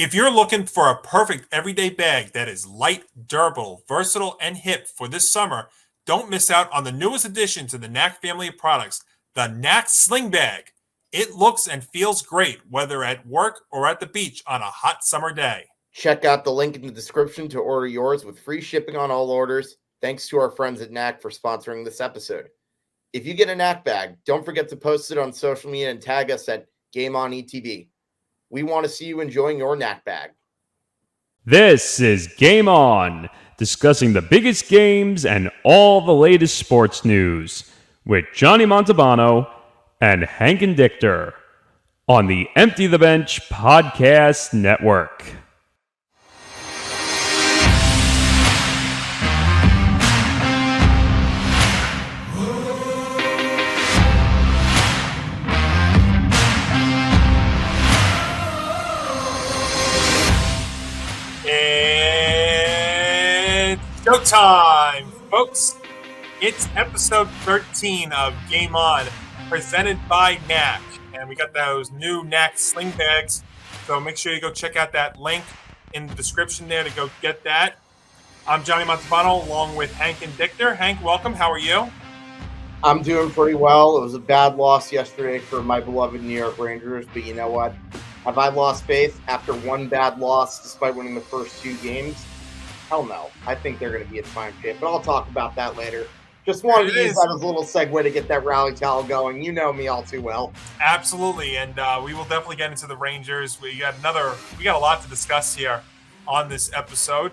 If you're looking for a perfect everyday bag that is light, durable, versatile, and hip for this summer, don't miss out on the newest addition to the Knack family of products, the Knack Sling Bag. It looks and feels great whether at work or at the beach on a hot summer day. Check out the link in the description to order yours with free shipping on all orders. Thanks to our friends at Knack for sponsoring this episode. If you get a Knack bag, don't forget to post it on social media and tag us at GameOnETB. We want to see you enjoying your Knack bag. This is Game On, discussing the biggest games and all the latest sports news with Johnny Montalbano and Hank Indictor on the Empty the Bench Podcast Network. Showtime, folks. It's episode 13 of Game On, presented by Knack. And we got those new Knack sling bags. So make sure you go check out that link in the description there to go get that. I'm Johnny Montalbano along with Hank Indictor. Hank, welcome. How are you? I'm doing pretty well. It was a bad loss yesterday for my beloved New York Rangers, but you know what? Have I lost faith after one bad loss despite winning the first two games? Hell no. I think they're going to be in fine shape, but I'll talk about that later. Just wanted to use that as a little segue to get that rally towel going. You know me all too well. Absolutely, and we will definitely get into the Rangers. We got a lot to discuss here on this episode.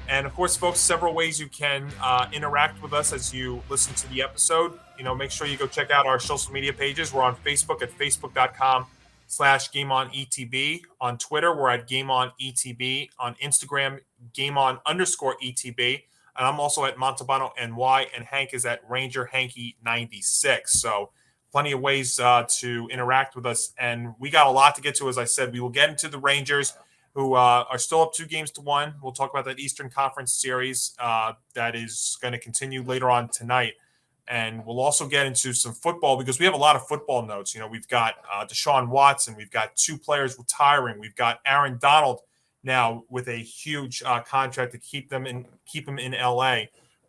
And of course, folks, several ways you can interact with us as you listen to the episode. You know, make sure you go check out our social media pages. We're on Facebook at facebook.com/GameOnETB. On Twitter, we're at GameOnETB. On Instagram, GameOn_ETB. And I'm also at Montalbano NY, and Hank is at Ranger Hanky 96. So plenty of ways to interact with us. And we got a lot to get to, as I said. We will get into the Rangers, who are still up 2-1. We'll talk about that Eastern Conference series that is going to continue later on tonight. And we'll also get into some football because we have a lot of football notes. You know, we've got Deshaun Watson. We've got two players retiring. We've got Aaron Donald now with a huge contract to keep him in LA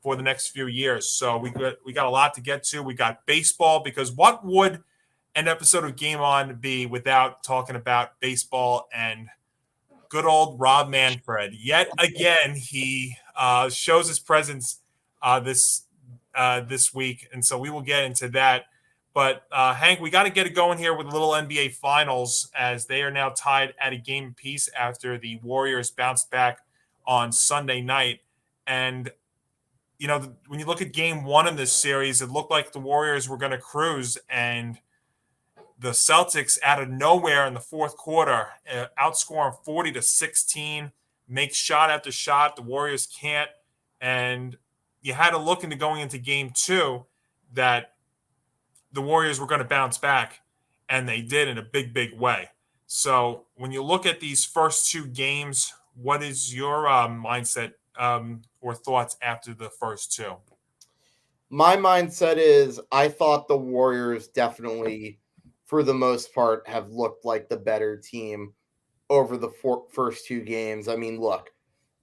for the next few years. So we got a lot to get to. We got baseball, because what would an episode of Game On be without talking about baseball and good old Rob Manfred? Yet again, he shows his presence this week, and so we will get into that. But Hank, we got to get it going here with a little NBA Finals, as they are now tied at a game apiece after the Warriors bounced back on Sunday night. And you know, when you look at Game 1 in this series, it looked like the Warriors were going to cruise, and the Celtics out of nowhere in the fourth quarter outscore them 40-16, make shot after shot. The Warriors can't, and you had to look into going into Game 2 that the Warriors were going to bounce back, and they did in a big, big way. So when you look at these first two games, what is your mindset or thoughts after the first two? My mindset is I thought the Warriors definitely, for the most part, have looked like the better team over the first two games. I mean, look,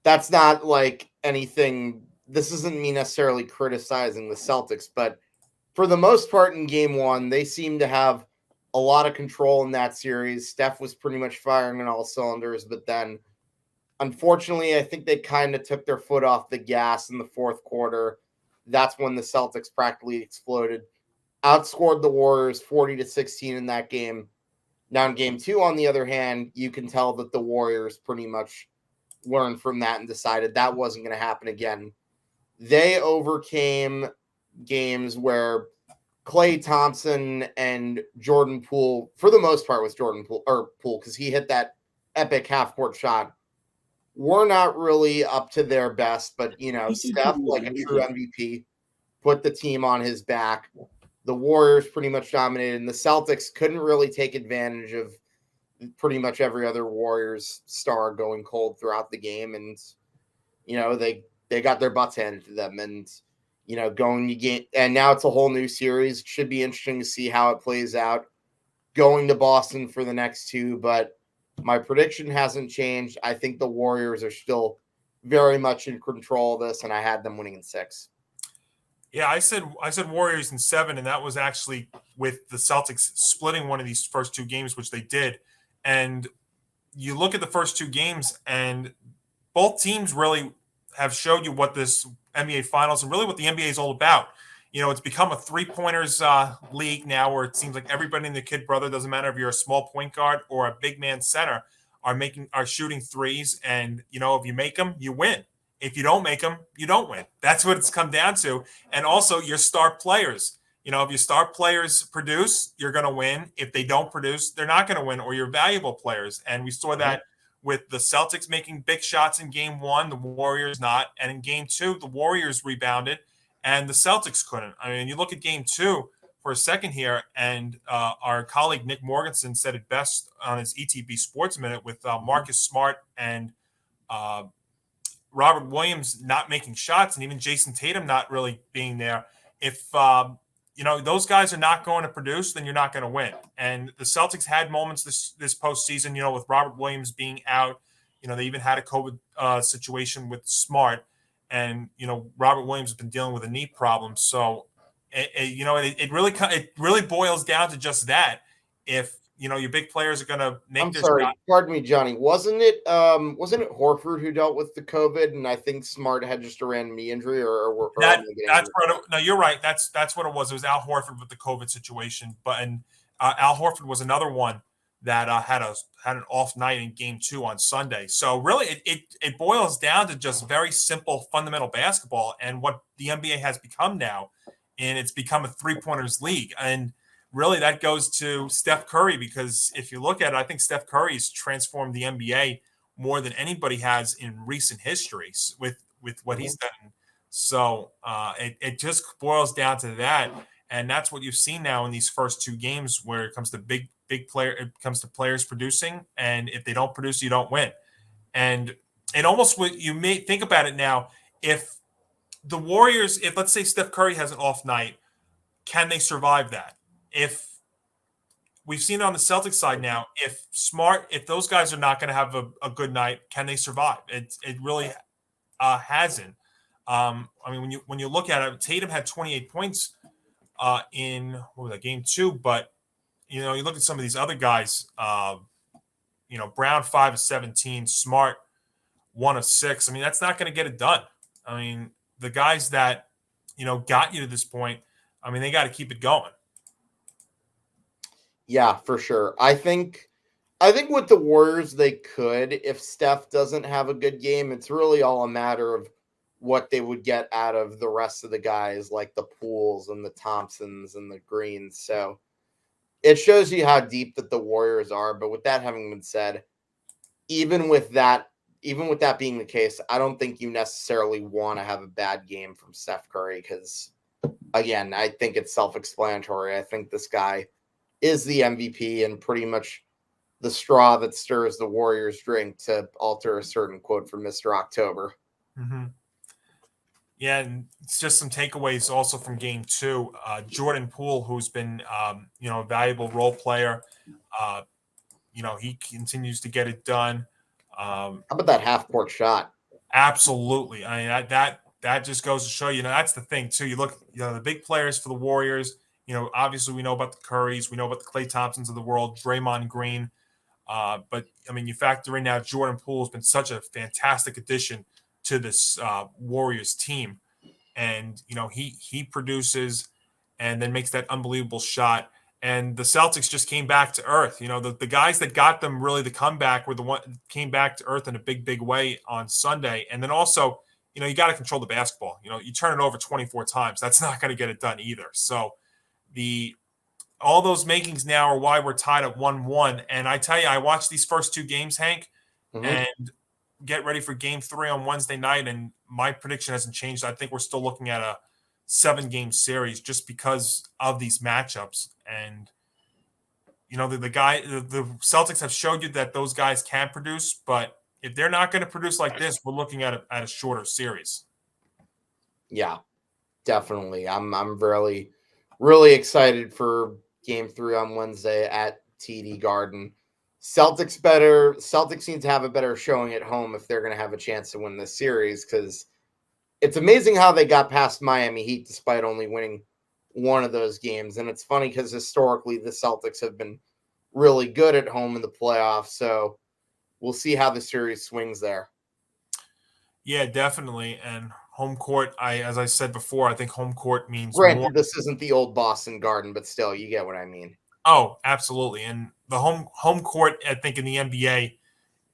that's not like anything. This isn't me necessarily criticizing the Celtics, but for the most part in Game 1, they seem to have a lot of control in that series. Steph was pretty much firing on all cylinders, but then, unfortunately, I think they kind of took their foot off the gas in the fourth quarter. That's when the Celtics practically exploded. Outscored the Warriors 40-16 in that game. Now in Game 2, on the other hand, you can tell that the Warriors pretty much learned from that and decided that wasn't going to happen again. They overcame games where Klay Thompson and Jordan Poole, for the most part, was Poole because he hit that epic half-court shot, were not really up to their best. But, you know, Steph, like a true MVP, put the team on his back. The Warriors pretty much dominated, and the Celtics couldn't really take advantage of pretty much every other Warriors star going cold throughout the game. And, you know, they got their butts handed to them. And, you know, going to game, and now it's a whole new series. It should be interesting to see how it plays out. Going to Boston for the next two, but My prediction hasn't changed. I think the Warriors are still very much in control of this, and I had them winning in 6. Yeah, I said Warriors in 7, and that was actually with the Celtics splitting one of these first 2 games, which they did. And you look at the first 2 games, and both teams really have showed you what this NBA Finals and really what the NBA is all about. It's become a 3-pointers league now, where it seems like everybody and their kid brother, doesn't matter if you're a small point guard or a big man center, are shooting threes, and if you make them, you win. If you don't make them, you don't win. That's what it's come down to. And also your star players. If your star players produce, you're going to win. If they don't produce, they're not going to win, or your valuable players. And we saw that with the Celtics making big shots in game 1, the Warriors not. And in game 2, the Warriors rebounded and the Celtics couldn't. I mean, you look at game 2 for a second here, and our colleague Nick Morganson said it best on his ETB Sports Minute with Marcus Smart and Robert Williams not making shots, and even Jason Tatum not really being there. If those guys are not going to produce, then you're not going to win. And the Celtics had moments this postseason, with Robert Williams being out. They even had a COVID situation with Smart, and Robert Williams has been dealing with a knee problem. So it really boils down to just that. If your big players are going to make their shot. Pardon me, Johnny. Wasn't it Horford who dealt with the COVID, and I think Smart had just a random knee injury, that's right. No, you're right. That's what it was. It was Al Horford with the COVID situation, but Al Horford was another one that had an off night in game 2 on Sunday. So really, it boils down to just very simple fundamental basketball and what the NBA has become now, and it's become a 3-pointers league. And really, that goes to Steph Curry, because if you look at it, I think Steph Curry's transformed the NBA more than anybody has in recent history with what he's done. So it just boils down to that, and that's what you've seen now in these first 2 games, where it comes to big player, it comes to players producing, and if they don't produce, you don't win. And it almost, you may think about it now, if the Warriors, if let's say Steph Curry has an off night, can they survive that? If we've seen it on the Celtics side now, if those guys are not going to have a good night, can they survive? It really hasn't. I mean, when you look at it, Tatum had 28 points in what was that, game 2, but you look at some of these other guys. Brown 5 of 17, Smart 1 of 6. I mean, that's not going to get it done. I mean, the guys that got you to this point, I mean, they got to keep it going. Yeah, for sure. I think with the Warriors, they could. If Steph doesn't have a good game, it's really all a matter of what they would get out of the rest of the guys, like the Pools and the Thompsons and the Greens. So it shows you how deep that the Warriors are. But with that having been said, even with that being the case, I don't think you necessarily want to have a bad game from Steph Curry, because, again, I think it's self-explanatory. I think this guy is the MVP and pretty much the straw that stirs the Warriors' drink, to alter a certain quote from Mr. October. Mm-hmm. Yeah, and it's just some takeaways also from game 2. Jordan Poole, who's been a valuable role player, he continues to get it done. How about that half-court shot? Absolutely. I mean, that just goes to show that's the thing too. You look, the big players for the Warriors. Obviously we know about the Currys, we know about the Klay Thompsons of the world, Draymond Green. But I mean, you factor in now Jordan Poole has been such a fantastic addition to this Warriors team, and he produces and then makes that unbelievable shot. And the Celtics just came back to earth. The guys that got them really the comeback were the one came back to earth in a big way on Sunday. And then also, you got to control the basketball. You turn it over 24 times. That's not going to get it done either. So all those makings now are why we're tied at 1-1. And I tell you, I watched these first 2 games, Hank, and get ready for game 3 on Wednesday night. And my prediction hasn't changed. I think we're still looking at a 7-game series just because of these matchups. And, the Celtics have showed you that those guys can produce, but if they're not going to produce like this, we're looking at a shorter series. Yeah, definitely. I'm really excited for game 3 on Wednesday at TD Garden. Celtics need to have a better showing at home if they're going to have a chance to win this series, because it's amazing how they got past Miami Heat despite only winning one of those games. And it's funny because historically the Celtics have been really good at home in the playoffs. So we'll see how the series swings there. Yeah, definitely. And home court, as I said before, I think home court means Granted, more. this isn't the old Boston Garden, but still, you get what I mean. Oh, absolutely. And the home court, I think in the NBA,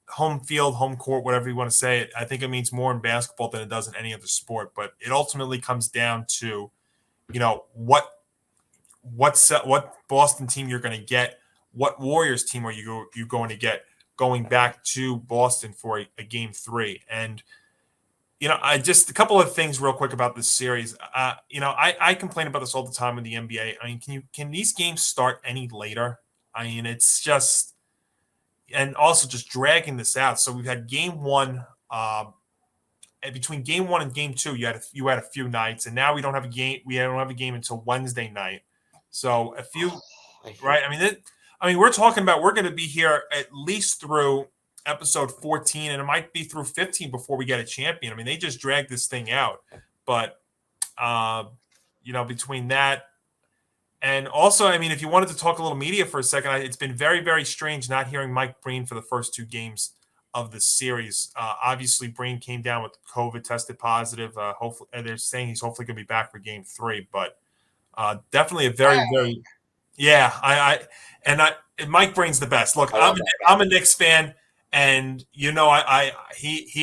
home field, home court, whatever you want to say it, I think it means more in basketball than it does in any other sport. But it ultimately comes down to, what Boston team you're going to get, what Warriors team are you going to get going back to Boston for a game 3. And I just a couple of things real quick about this series. I complain about this all the time in the NBA. I mean, can these games start any later? I mean, it's just, and also just dragging this out. So we've had game 1, and between game 1 and game 2, you had a few nights, and now we don't have a game. We don't have a game until Wednesday night. So a few, right? I mean, we're talking about we're going to be here at least through episode 14, and it might be through 15 before we get a champion. I mean, they just dragged this thing out. But between that and also, I mean, if you wanted to talk a little media for a second, it's been very, very strange not hearing Mike Breen for the first 2 games of the series. Obviously, Breen came down with COVID, tested positive. Hopefully, they're saying he's hopefully going to be back for game 3. But definitely a very, very, yeah. Mike Breen's the best. Look, I'm a Knicks fan. And he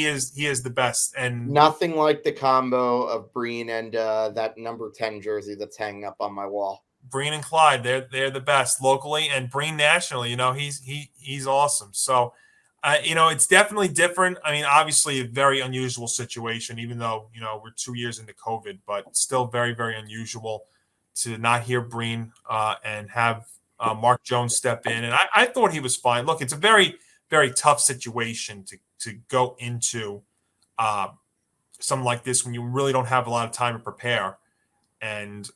is the best, and nothing like the combo of Breen and that number 10 jersey that's hanging up on my wall. Breen and Clyde, they're the best locally, and Breen nationally. He's awesome. So, it's definitely different. I mean, obviously a very unusual situation, even though we're 2 years into COVID, but still very, very unusual to not hear Breen and have Mark Jones step in. And I thought he was fine. Look, it's a very, very tough situation to go into something like this when you really don't have a lot of time to prepare. And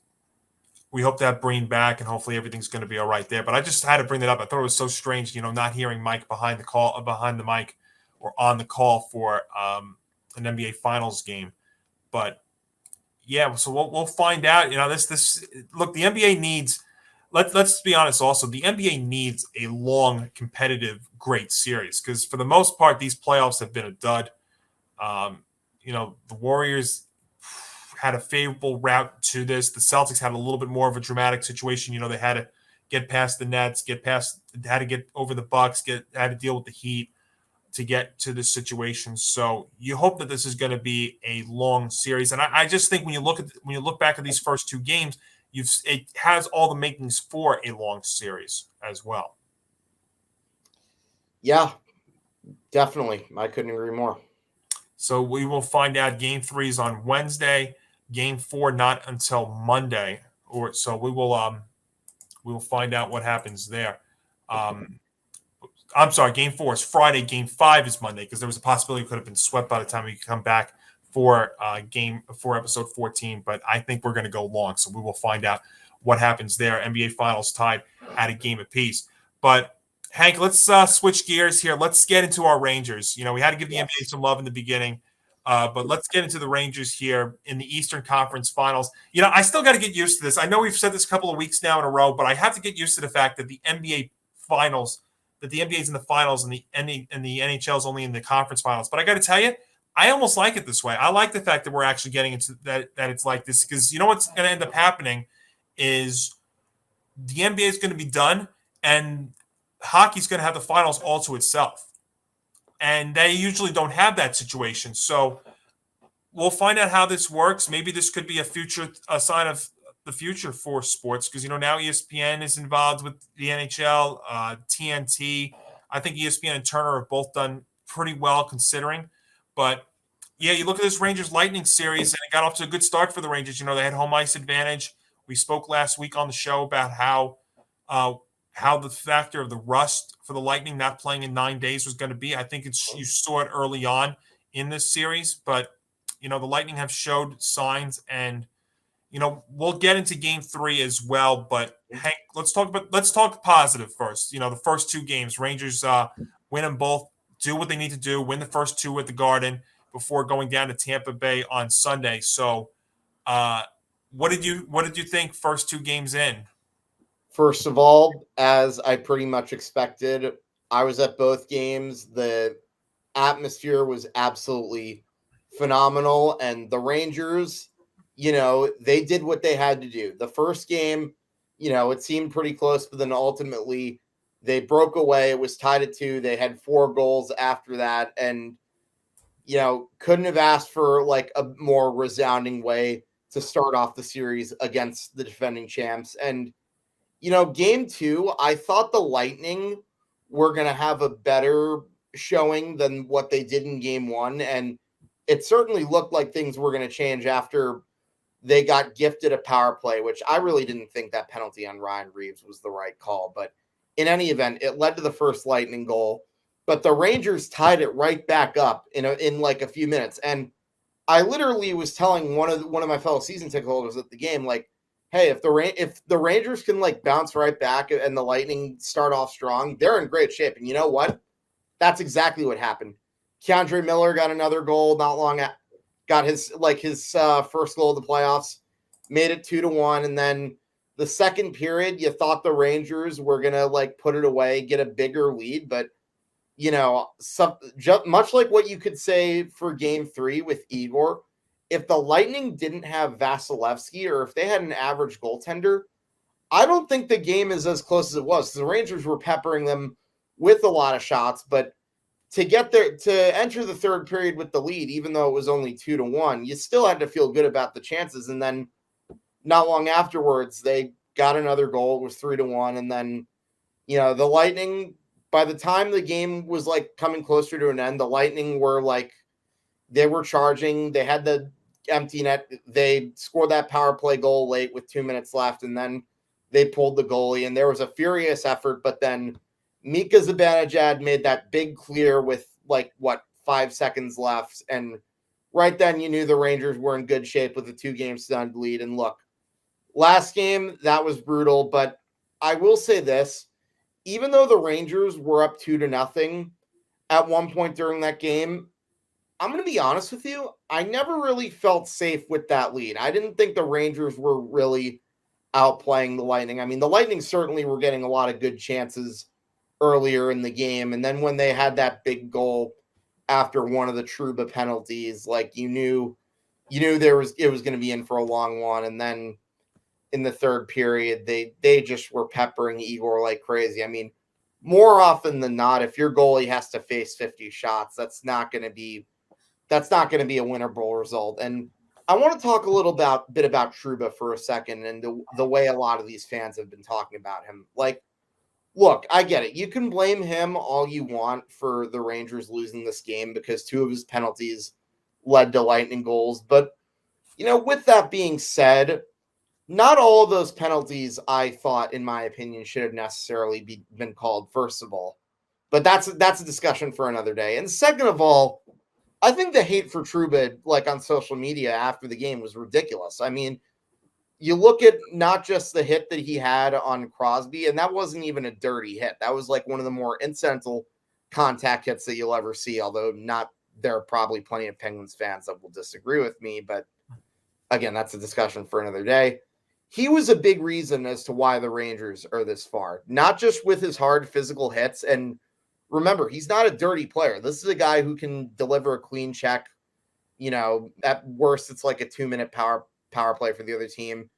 we hope to have Breen back, and hopefully everything's going to be all right there. But I just had to bring that up. I thought it was so strange, not hearing Mike behind the mic or on the call for an NBA Finals game. But yeah, so we'll find out. This look, the NBA needs. Let's be honest also, the NBA needs a long, competitive, great series because for the most part, these playoffs have been a dud. The Warriors had a favorable route to this. The Celtics had a little bit more of a dramatic situation. They had to get past the Nets, had to get over the Bucks, had to deal with the Heat to get to this situation. So you hope that this is going to be a long series. And I just think when you look back at these first 2 games, it has all the makings for a long series as well. Yeah, definitely. I couldn't agree more. So we will find out. Game 3 is on Wednesday. Game 4 not until Monday. So we will find out what happens there. I'm sorry. Game 4 is Friday. Game 5 is Monday because there was a possibility it could have been swept by the time we come back for episode 14, but I think we're going to go long, so we will find out what happens there. NBA Finals tied at a game apiece. But Hank, let's switch gears here. Let's get into our Rangers. We had to give the NBA some love in the beginning, but let's get into the Rangers here in the Eastern Conference Finals. I still got to get used to this. I know we've said this a couple of weeks now in a row, but I have to get used to the fact that the NBA Finals, that the NBA is in the finals and the NHL is only in the conference finals. But I got to tell you, I almost like it this way. I like the fact that we're actually getting into that it's like this because what's going to end up happening is the NBA is going to be done and hockey's going to have the finals all to itself. And they usually don't have that situation. So we'll find out how this works. Maybe this could be a sign of the future for sports because, now ESPN is involved with the NHL, TNT. I think ESPN and Turner have both done pretty well considering. But, yeah, you look at this Rangers Lightning series, and it got off to a good start for the Rangers. They had home ice advantage. We spoke last week on the show about how the factor of the rust for the Lightning not playing in 9 days was going to be. I think you saw it early on in this series. But, the Lightning have showed signs, and, we'll get into game 3 as well, but Hank, let's talk positive first. The first 2 games, Rangers win them both, do what they need to do, win the first 2 at the Garden before going down to Tampa Bay on Sunday. So, what did you think first 2 games in? First of all, as I pretty much expected, I was at both games. The atmosphere was absolutely phenomenal, and the Rangers, they did what they had to do. The first game, it seemed pretty close, but then ultimately they broke away. It was tied at 2. They had 4 goals after that, and couldn't have asked for like a more resounding way to start off the series against the defending champs. And game 2, I thought the Lightning were going to have a better showing than what they did in game 1. And it certainly looked like things were going to change after they got gifted a power play, which I really didn't think that penalty on Ryan Reeves was the right call. But in any event, it led to the first Lightning goal. But the Rangers tied it right back up in like a few minutes. And I literally was telling one of my fellow season ticket holders at the game, like, hey, if the Rangers can like bounce right back and the Lightning start off strong, they're in great shape. And you know what? That's exactly what happened. Keandre Miller got another goal not long after, got his first goal of the playoffs, made it 2-1. And then the second period, you thought the Rangers were going to like put it away, get a bigger lead. But, much like what you could say for game 3 with Igor, if the Lightning didn't have Vasilevsky or if they had an average goaltender, I don't think the game is as close as it was. The Rangers were peppering them with a lot of shots, but to enter the third period with the lead, even though it was only 2-1, you still had to feel good about the chances. And then not long afterwards, they got another goal. It was 3-1. And then, the Lightning, by the time the game was like coming closer to an end, the Lightning were like, they were charging. They had the empty net. They scored that power play goal late with 2 minutes left, and then they pulled the goalie, and there was a furious effort. But then Mika Zibanejad made that big clear with 5 seconds left, and right then you knew the Rangers were in good shape with a 2-game stunned lead. And look, last game, that was brutal, but I will say this, even though the Rangers were up 2-0 at one point during that game, I'm going to be honest with you, I never really felt safe with that lead. I didn't think the Rangers were really outplaying the Lightning. I mean, the Lightning certainly were getting a lot of good chances earlier in the game, and then when they had that big goal after one of the Trouba penalties, like you knew it was going to be in for a long one. And then in the third period, they just were peppering Igor like crazy. I mean, more often than not, if your goalie has to face 50 shots, that's not going to be a winnable result. And I want to talk a little bit about Trouba for a second and the way a lot of these fans have been talking about him. Like, look, I get it. You can blame him all you want for the Rangers losing this game because 2 of his penalties led to Lightning goals. But, with that being said, not all of those penalties, I thought, in my opinion, should have necessarily been called, first of all. But that's a discussion for another day. And second of all, I think the hate for Trouba, like on social media after the game, was ridiculous. I mean, you look at not just the hit that he had on Crosby, and that wasn't even a dirty hit. That was like one of the more incidental contact hits that you'll ever see, although there are probably plenty of Penguins fans that will disagree with me. But again, that's a discussion for another day. He was a big reason as to why the Rangers are this far, not just with his hard physical hits. And remember, he's not a dirty player. This is a guy who can deliver a clean check. At worst, it's like a 2-minute power play for the other team.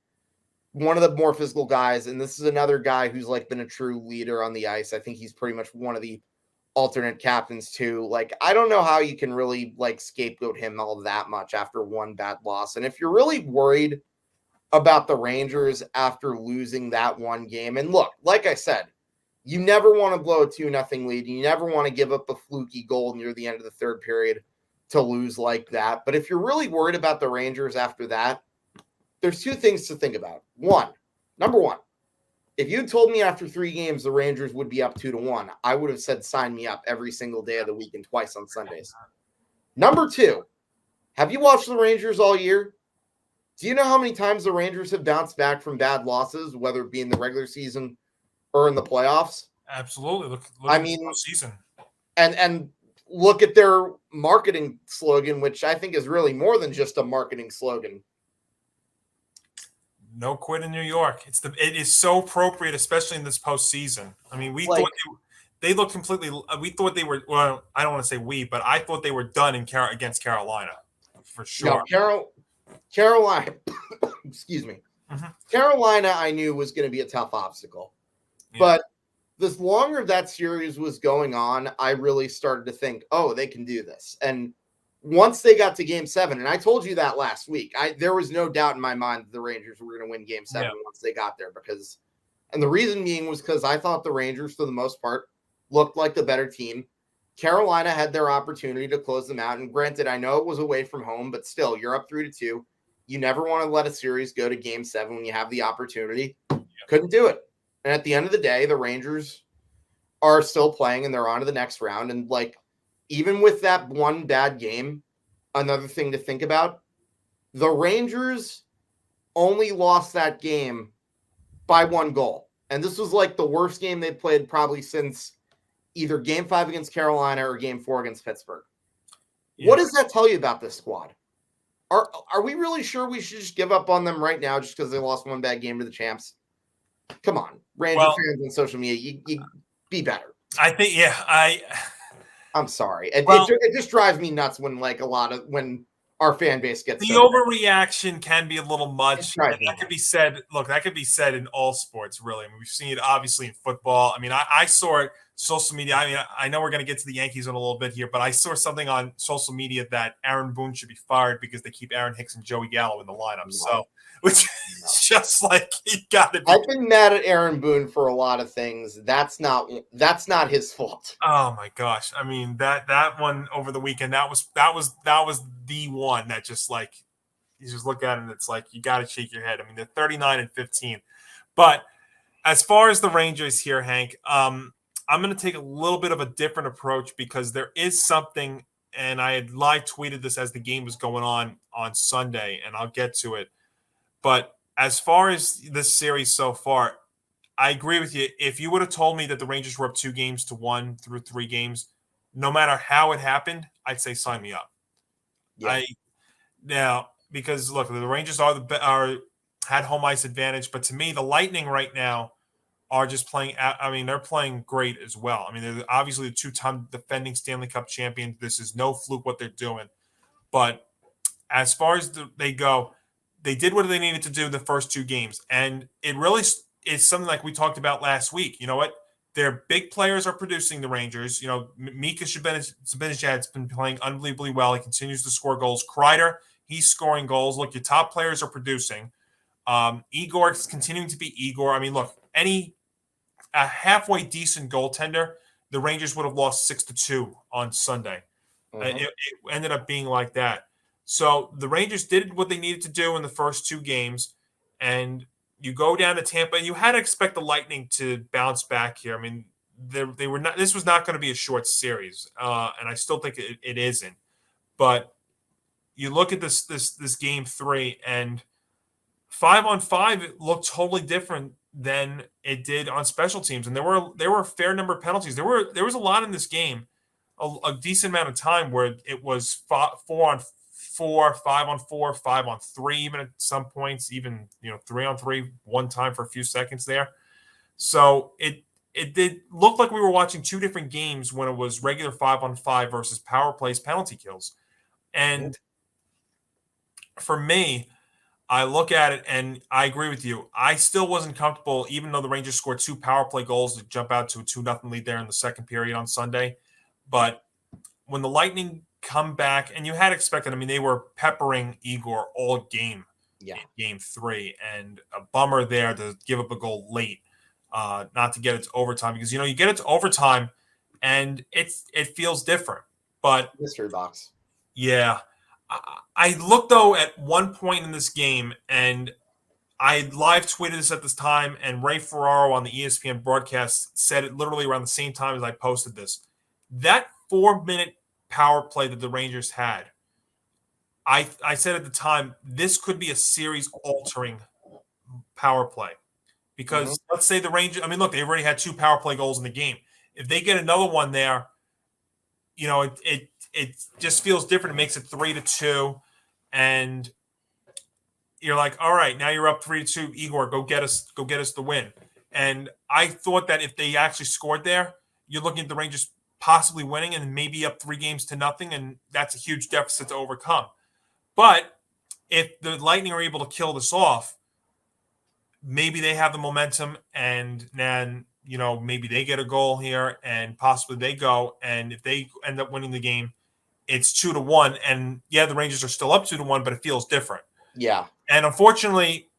One of the more physical guys, and this is another guy who's like been a true leader on the ice. I think he's pretty much one of the alternate captains too. Like, I don't know how you can really like scapegoat him all that much after one bad loss. And if you're really worried about the Rangers after losing that one game, and look, like I said, you never want to blow a 2-0 lead. You never want to give up a fluky goal near the end of the third period to lose like that. But if you're really worried about the Rangers after that, there's 2 things to think about. Number one, if you told me after 3 games the Rangers would be up 2-1, I would have said sign me up every single day of the week and twice on Sundays. Number 2, have you watched the Rangers all year? Do you know how many times the Rangers have bounced back from bad losses, whether it be in the regular season or in the playoffs? Absolutely. Look I at mean, the postseason. And look at their marketing slogan, which I think is really more than just a marketing slogan. No quit in New York. It is so appropriate, especially in this postseason. I mean, we thought they looked completely. We thought they were. Well, I don't want to say we, but I thought they were done against Carolina, for sure. No, Carolina. Excuse me. Mm-hmm. Carolina, I knew was going to be a tough obstacle, but the longer that series was going on, I really started to think, oh, they can do this. And once they got to Game 7, and I told you that last week, there was no doubt in my mind that the Rangers were going to win Game 7 once they got there, and the reason being was because I thought the Rangers, for the most part, looked like the better team. Carolina had their opportunity to close them out, and granted, I know it was away from home, but still, you're up 3-2. You never want to let a series go to Game 7 when you have the opportunity. Couldn't do it. And at the end of the day, the Rangers are still playing and they're on to the next round. And even with that one bad game, another thing to think about, the Rangers only lost that game by 1 goal. And this was the worst game they played probably since either Game 5 against Carolina or Game 4 against Pittsburgh. Yeah. What does that tell you about this squad? Are we really sure we should just give up on them right now just because they lost one bad game to the champs? Come on, Ranger fans on social media, you be better. I think, I'm sorry. It just drives me nuts when when our fan base gets the overreaction can be a little much. And that could be said. Look, that could be said in all sports, really. I mean, we've seen it obviously in football. I mean, I saw it social media. I mean, I know we're going to get to the Yankees in a little bit here, but I saw something on social media that Aaron Boone should be fired because they keep Aaron Hicks and Joey Gallo in the lineup. So, which is just he got to be. I've been mad at Aaron Boone for a lot of things. That's not his fault. Oh my gosh! I mean that one over the weekend that was the one that just you just look at it and it's you got to shake your head. I mean they're 39-15, but as far as the Rangers here, Hank, I'm going to take a little bit of a different approach because there is something, and I had live tweeted this as the game was going on Sunday, and I'll get to it. But as far as this series so far, I agree with you. If you would have told me that the Rangers were up 2-1 through 3 games, no matter how it happened, I'd say sign me up. Yeah. Now, because look, the Rangers had home ice advantage, but to me, the Lightning right now are just playing. I mean, they're playing great as well. I mean, they're obviously the 2-time defending Stanley Cup champions. This is no fluke what they're doing. But as far as they go, they did what they needed to do the first 2 games, and it really is something like we talked about last week. You know what? Their big players are producing the Rangers. You know, Mika Zibanejad's been playing unbelievably well. He continues to score goals. Kreider, he's scoring goals. Look, your top players are producing. Igor is continuing to be Igor. I mean, look, a halfway decent goaltender, the Rangers would have lost 6-2 on Sunday. Mm-hmm. It ended up being like that. So the Rangers did what they needed to do in the first 2 games, and you go down to Tampa, and you had to expect the Lightning to bounce back here. I mean, they were not. This was not going to be a short series, and I still think it isn't. But you look at this game 3, and 5-on-5 it looked totally different than it did on special teams, and there were a fair number of penalties. There was a lot in this game, a decent amount of time where it was 4-on-4, 5-on-4, 5-on-3, even at some points, even 3-on-3 one time for a few seconds there. So it did look like we were watching 2 different games when it was regular 5-on-5 versus power plays, penalty kills. And for me, I look at it and I agree with you. I still wasn't comfortable, even though the Rangers scored 2 power play goals to jump out to a 2-0 lead there in the second period on Sunday. But when the Lightning come back, and you had expected, I mean, they were peppering Igor all game in game 3, and a bummer there to give up a goal late, not to get it to overtime, because you get it to overtime and it feels different. But mystery box. Yeah. I looked though at one point in this game, and I live tweeted this at this time, and Ray Ferraro on the ESPN broadcast said it literally around the same time as I posted this. That 4-minute power play that the Rangers had I said at the time, this could be a series-altering power play. Because let's say the Rangers, I mean, look, they already had 2 power play goals in the game. If they get another one there, it just feels different. It makes it 3-2. And you're like, all right, now you're up 3-2. Igor, go get us the win. And I thought that if they actually scored there, you're looking at the Rangers possibly winning and maybe up 3-0, and that's a huge deficit to overcome. But if the Lightning are able to kill this off, maybe they have the momentum, and then maybe they get a goal here, and possibly they go. And if they end up winning the game, it's 2-1. And yeah, the Rangers are still up 2-1, but it feels different. Yeah. And unfortunately,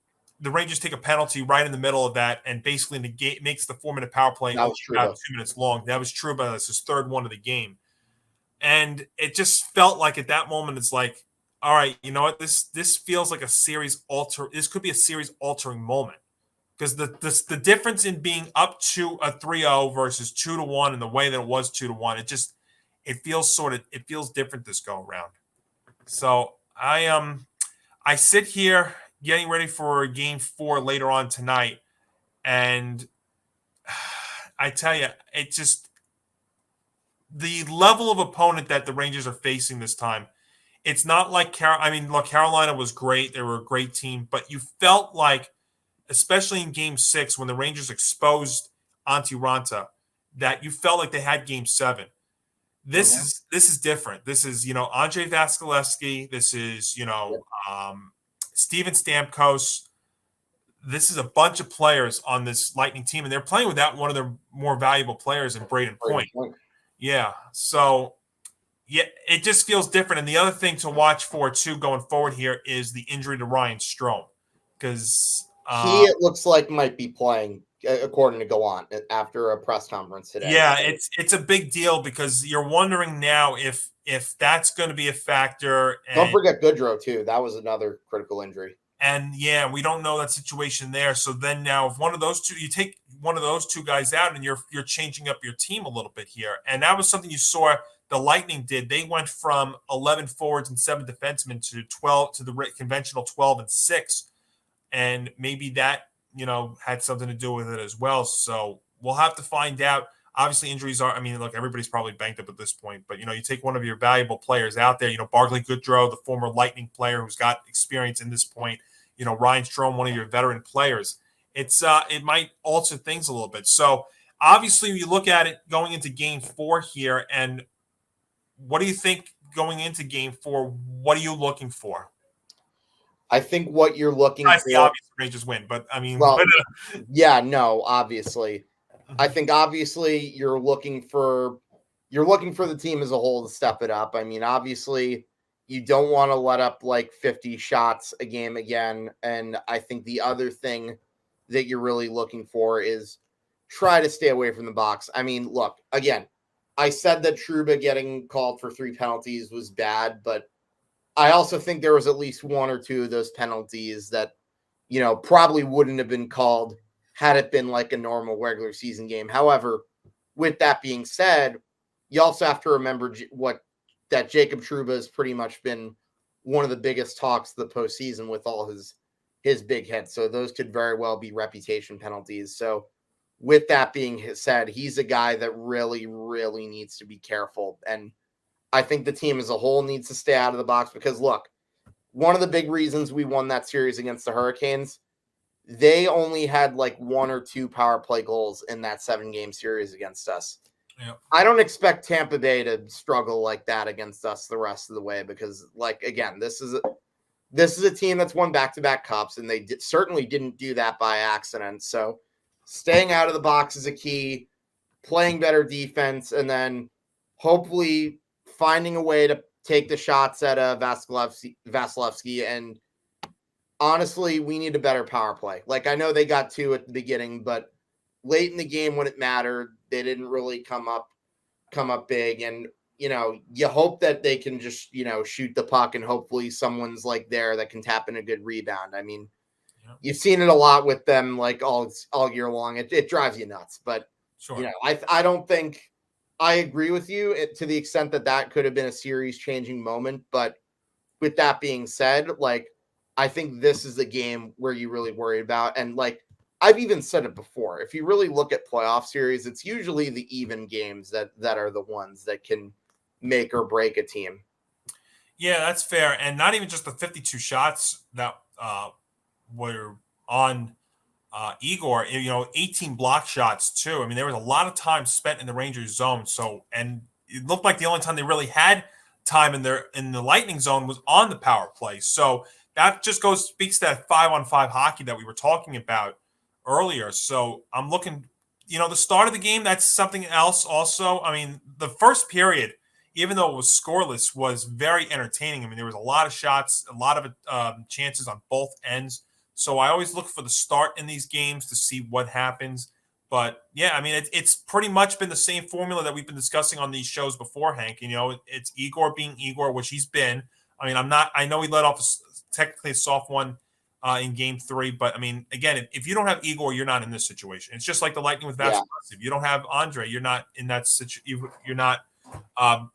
the Rangers take a penalty right in the middle of that, and basically makes the 4-minute power play about 2 minutes long. That was true, but that's his 3rd one of the game. And it just felt like at that moment, it's like, all right, you know what? This feels like a series alter. This could be a series altering moment, because the difference in being up to a 3-0 versus 2-1 and the way that it was 2-1, it feels different this go around. So I sit here getting ready for Game 4 later on tonight, and I tell you, it just the level of opponent that the Rangers are facing this time. It's not like Carolina was great; they were a great team, but you felt like, especially in Game 6 when the Rangers exposed Antti Raanta, that you felt like they had Game 7. This is different. This is Andrei Vasilevskiy. This is Steven Stamkos. This is a bunch of players on this Lightning team, and they're playing without one of their more valuable players in Braden Point. Yeah, so yeah, it just feels different. And the other thing to watch for too going forward here is the injury to Ryan Strome, because it looks like might be playing, according to Go On, after a press conference today. Yeah, it's a big deal, because you're wondering now if that's going to be a factor. And don't forget Goodrow too. That was another critical injury. And yeah, we don't know that situation there. So then now, if you take one of those 2 guys out, and you're changing up your team a little bit here. And that was something you saw the Lightning did. They went from 11 forwards and 7 defensemen to the conventional 12 and 6. And maybe that, had something to do with it as well. So we'll have to find out. Obviously, injuries look, everybody's probably banked up at this point. But, you take one of your valuable players out there, Barclay Goodrow, the former Lightning player who's got experience in this point, Ryan Strome, one of your veteran players. It might alter things a little bit. So obviously, you look at it going into Game 4 here, and what do you think going into Game 4? What are you looking for? I think what you're looking for. The obvious Rangers win, but obviously. I think obviously you're looking for the team as a whole to step it up. I mean, obviously you don't want to let up like 50 shots a game again. And I think the other thing that you're really looking for is try to stay away from the box. I mean, look, again, I said that Trouba getting called for 3 penalties was bad, but I also think there was at least 1 or 2 of those penalties that, probably wouldn't have been called had it been like a normal regular season game. However, with that being said, you also have to remember that Jacob Trouba has pretty much been one of the biggest talks of the postseason with all his big hits. So those could very well be reputation penalties. So with that being said, he's a guy that really, really needs to be careful. And I think the team as a whole needs to stay out of the box, because look, one of the big reasons we won that series against the Hurricanes, they only had like 1 or 2 power play goals in that 7-game series against us. Yep. I don't expect Tampa Bay to struggle like that against us the rest of the way, because, like, again, this is a team that's won back-to-back cups, and they certainly didn't do that by accident. So staying out of the box is a key, playing better defense, and then hopefully finding a way to take the shots at Vasilevskiy. And honestly, we need a better power play. Like, I know they got 2 at the beginning, but late in the game when it mattered, they didn't really come up big. And, you hope that they can just, shoot the puck, and hopefully someone's like there that can tap in a good rebound. I mean, You've seen it a lot with them, like all year long. It drives you nuts, but sure. I don't think I agree with you to the extent that could have been a series changing moment, but with that being said, like, I think this is the game where you really worry about. And like, I've even said it before. If you really look at playoff series, it's usually the even games that are the ones that can make or break a team. Yeah, that's fair. And not even just the 52 shots that were on Igor, 18 block shots too. I mean, there was a lot of time spent in the Rangers zone. So, and it looked like the only time they really had time in the Lightning zone was on the power play. So that just speaks to that 5-on-5 hockey that we were talking about earlier. So I'm looking, the start of the game, that's something else also. I mean, the first period, even though it was scoreless, was very entertaining. I mean, there was a lot of shots, a lot of chances on both ends. So I always look for the start in these games to see what happens. But yeah, I mean, it's pretty much been the same formula that we've been discussing on these shows before, Hank. It's Igor being Igor, which he's been. I mean, I know he let off technically a soft one in Game 3, but I mean, again, if you don't have Igor, you're not in this situation. It's just like the Lightning with Vasilevskiy. If you don't have Andre, you're not in that situation. You're not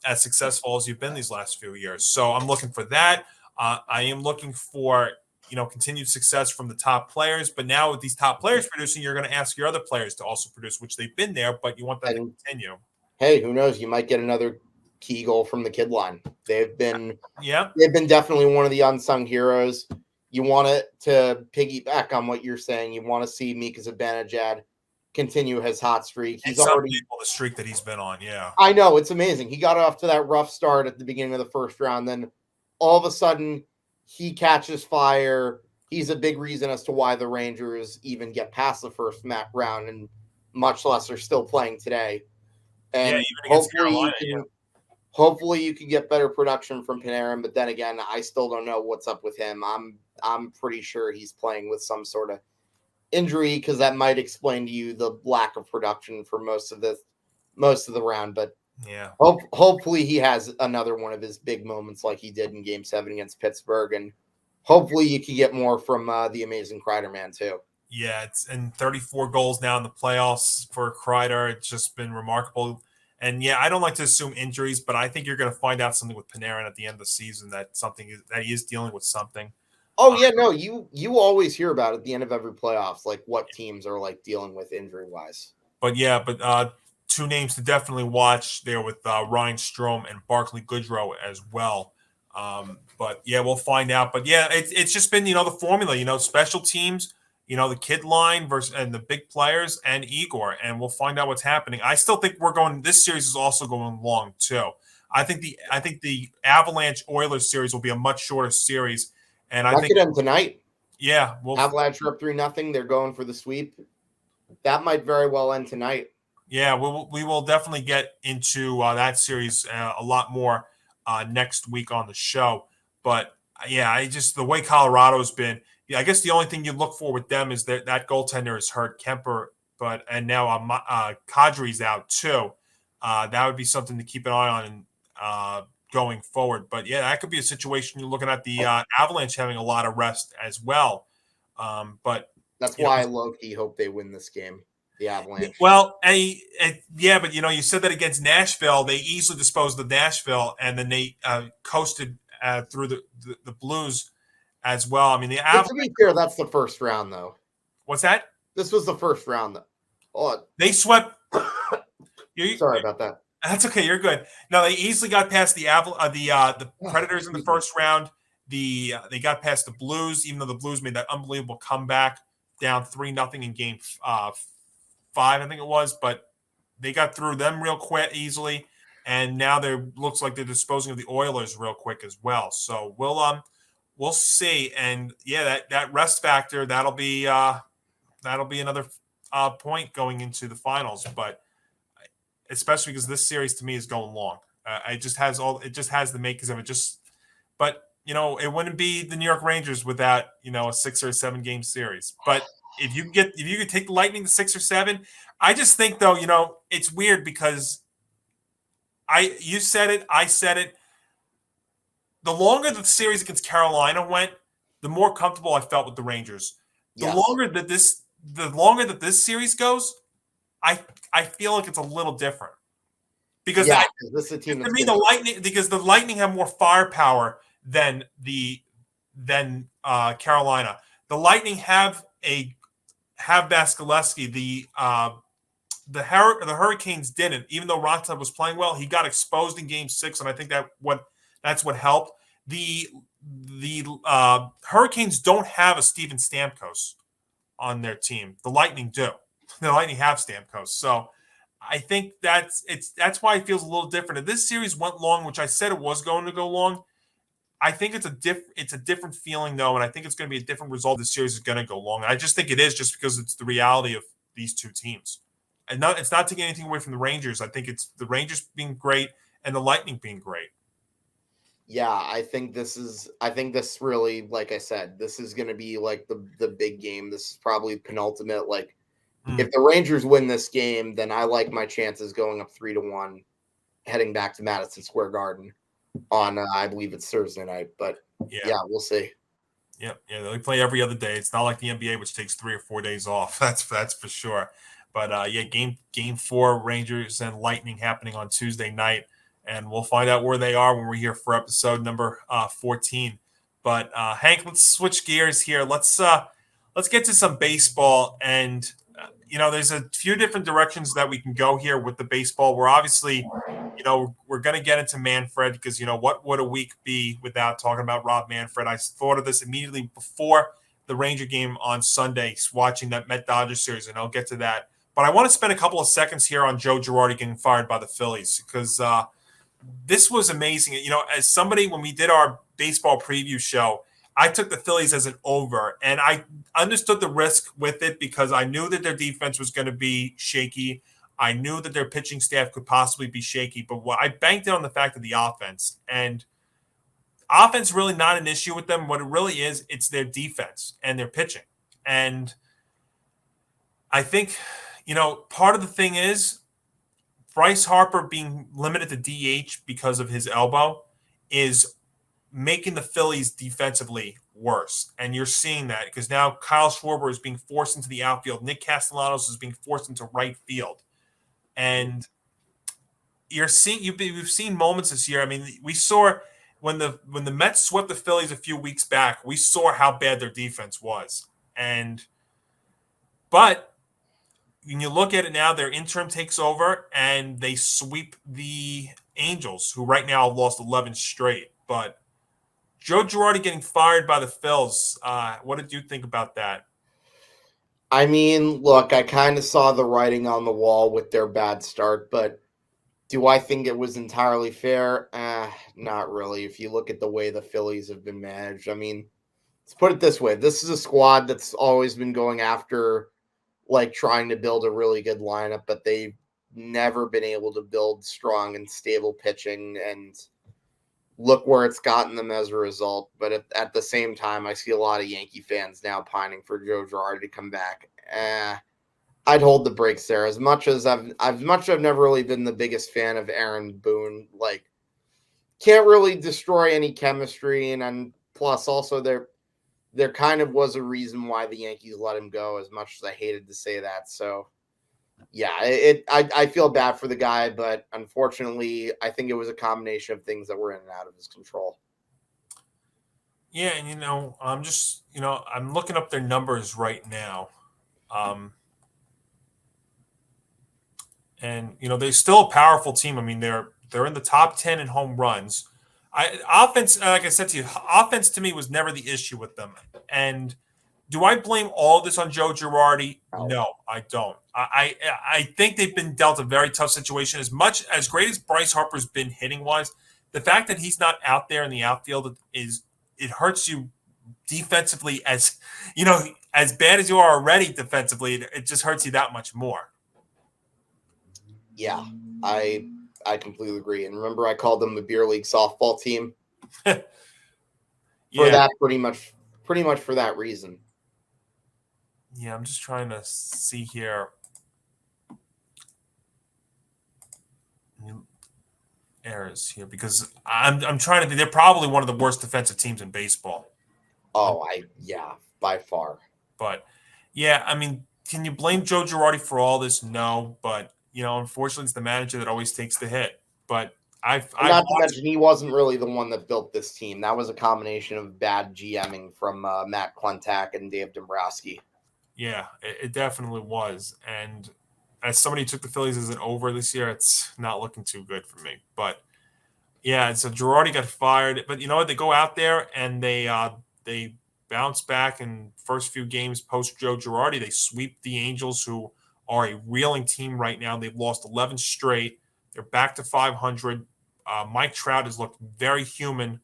as successful as you've been these last few years. So I'm looking for that. I am looking for continued success from the top players. But now with these top players producing, you're going to ask your other players to also produce, which they've been there, but you want them to continue. Hey, who knows? You might get another key goal from the kid line. They've been definitely one of the unsung heroes. You want it to piggyback on what you're saying. You want to see Mika Zibanejad continue his hot streak. He's already the streak that he's been on. Yeah, I know, it's amazing. He got off to that rough start at the beginning of the first round. Then all of a sudden he catches fire. He's a big reason as to why the Rangers even get past the first round, and much less are still playing today. And even against Carolina, hopefully you can get better production from Panarin. But then again, I still don't know what's up with him. I'm pretty sure he's playing with some sort of injury, because that might explain to you the lack of production for most of the round. But yeah, hopefully he has another one of his big moments like he did in Game 7 against Pittsburgh, and hopefully you can get more from the amazing Kreiderman too. Yeah, it's 34 goals now in the playoffs for Kreider. It's just been remarkable. And yeah, I don't like to assume injuries, but I think you're going to find out something with Panarin at the end of the season that he is dealing with something. Oh yeah, no, you always hear about it at the end of every playoffs, like what teams are like dealing with injury wise. But yeah, two names to definitely watch there with Ryan Strome and Barclay Goodrow as well. But yeah, we'll find out. But yeah, it's just been the formula. Special teams. The kid line and the big players and Igor, and we'll find out what's happening. I still think this series is also going long too. I think the Avalanche Oilers series will be a much shorter series, and I think could end tonight. Yeah, Avalanche are up 3-0. They're going for the sweep. That might very well end tonight. Yeah, we will definitely get into that series a lot more next week on the show. But yeah, the way Colorado's been. Yeah, I guess the only thing you look for with them is that goaltender is hurt, Kemper, and now Kadri's out too. That would be something to keep an eye on going forward. But yeah, that could be a situation you're looking at the Avalanche having a lot of rest as well. But that's why I low-key hope they win this game, the Avalanche. Well, yeah, but you said that against Nashville, they easily disposed of Nashville, and then they coasted through the Blues as well. I mean, to be fair, that's the first round, though. What's that? This was the first round, though. Oh, they swept. Sorry about that. That's okay. You're good. No, they easily got past the Predators in the first round. They got past the Blues, even though the Blues made that unbelievable comeback down 3-0 in Game 5, I think it was. But they got through them real quick, easily, and now looks like they're disposing of the Oilers real quick as well. So we'll see. And yeah, that rest factor that'll be another point going into the finals. But especially because this series to me is going long. It just has the makings of it. But it wouldn't be the New York Rangers without a 6 or a 7 game series. But if you could take the Lightning to 6 or 7, I just think though it's weird because you said it, I said it. The longer the series against Carolina went, the more comfortable I felt with the Rangers. The longer that this series goes, I feel like it's a little different because this is a team to me the Lightning have more firepower than Carolina. The Lightning have Vasilevsky. The Hurricanes didn't. Even though Raanta was playing well, he got exposed in Game 6, and I think that's what helped. The Hurricanes don't have a Steven Stamkos on their team. The Lightning do. The Lightning have Stamkos, so I think that's why it feels a little different. If this series went long, which I said it was going to go long, I think it's a different feeling though, and I think it's going to be a different result. This series is going to go long, and I just think it is just because it's the reality of these two teams, and it's not taking anything away from the Rangers. I think it's the Rangers being great and the Lightning being great. Yeah, I think this really, like I said, this is going to be like the big game. This is probably penultimate. Like, if the Rangers win this game, then I like my chances going up 3-1, heading back to Madison Square Garden on I believe it's Thursday night. But yeah, we'll see. Yeah, they play every other day. It's not like the NBA, which takes 3 or 4 days off. That's for sure. But game 4, Rangers and Lightning happening on Tuesday night. And we'll find out where they are when we're here for episode number 14. But Hank, let's switch gears here. Let's get to some baseball. And there's a few different directions that we can go here with the baseball. We're obviously, we're going to get into Manfred because what would a week be without talking about Rob Manfred? I thought of this immediately before the Ranger game on Sunday, watching that Met-Dodgers series, and I'll get to that. But I want to spend a couple of seconds here on Joe Girardi getting fired by the Phillies because this was amazing. As somebody, when we did our baseball preview show, I took the Phillies as an over, and I understood the risk with it because I knew that their defense was going to be shaky. I knew that their pitching staff could possibly be shaky, but I banked it on the fact of the offense. And offense really not an issue with them. What it really is, it's their defense and their pitching. And I think, part of the thing is Bryce Harper being limited to DH because of his elbow is making the Phillies defensively worse. And you're seeing that because now Kyle Schwarber is being forced into the outfield. Nick Castellanos is being forced into right field. And we've seen moments this year. I mean, we saw when the Mets swept the Phillies a few weeks back, we saw how bad their defense was. But when you look at it now, their interim takes over and they sweep the Angels, who right now have lost 11 straight. But Joe Girardi getting fired by the Phils, what did you think about that? I mean, look, I kind of saw the writing on the wall with their bad start, but do I think it was entirely fair? Not really. If you look at the way the Phillies have been managed, I mean, let's put it this way. This is a squad that's always been going after, like, trying to build a really good lineup, but they've never been able to build strong and stable pitching, and look where it's gotten them as a result. But at the same time, I see a lot of Yankee fans now pining for Joe Girardi to come back. I'd hold the brakes there. As much as I've never really been the biggest fan of Aaron Boone. Like, can't really destroy any chemistry, and plus also there kind of was a reason why the Yankees let him go, as much as I hated to say that. So yeah, I feel bad for the guy, but unfortunately, I think it was a combination of things that were in and out of his control. Yeah, and I'm just I'm looking up their numbers right now, and they're still a powerful team. I mean, they're in the top 10 in home runs. Offense, like I said to you, offense to me was never the issue with them. And do I blame all this on Joe Girardi? No, I don't. I think they've been dealt a very tough situation. As great as Bryce Harper's been hitting wise, the fact that he's not out there in the outfield it hurts you defensively. As bad as you are already defensively, it just hurts you that much more. Yeah, I completely agree. And remember, I called them the beer league softball team for that pretty much for that reason. Yeah, I'm just trying to see here. Errors here because I'm trying to think. They're probably one of the worst defensive teams in baseball. Oh, by far. But yeah, I mean, can you blame Joe Girardi for all this? No, but unfortunately, it's the manager that always takes the hit. But Not to mention, he wasn't really the one that built this team. That was a combination of bad GMing from Matt Klentak and Dave Dombrowski. Yeah, it definitely was. And as somebody who took the Phillies as an over this year, it's not looking too good for me. But yeah, so Girardi got fired. But you know what? They go out there and they bounce back in first few games post Joe Girardi. They sweep the Angels, who are a reeling team right now. They've lost 11 straight. They're back to 500. Mike Trout has looked very human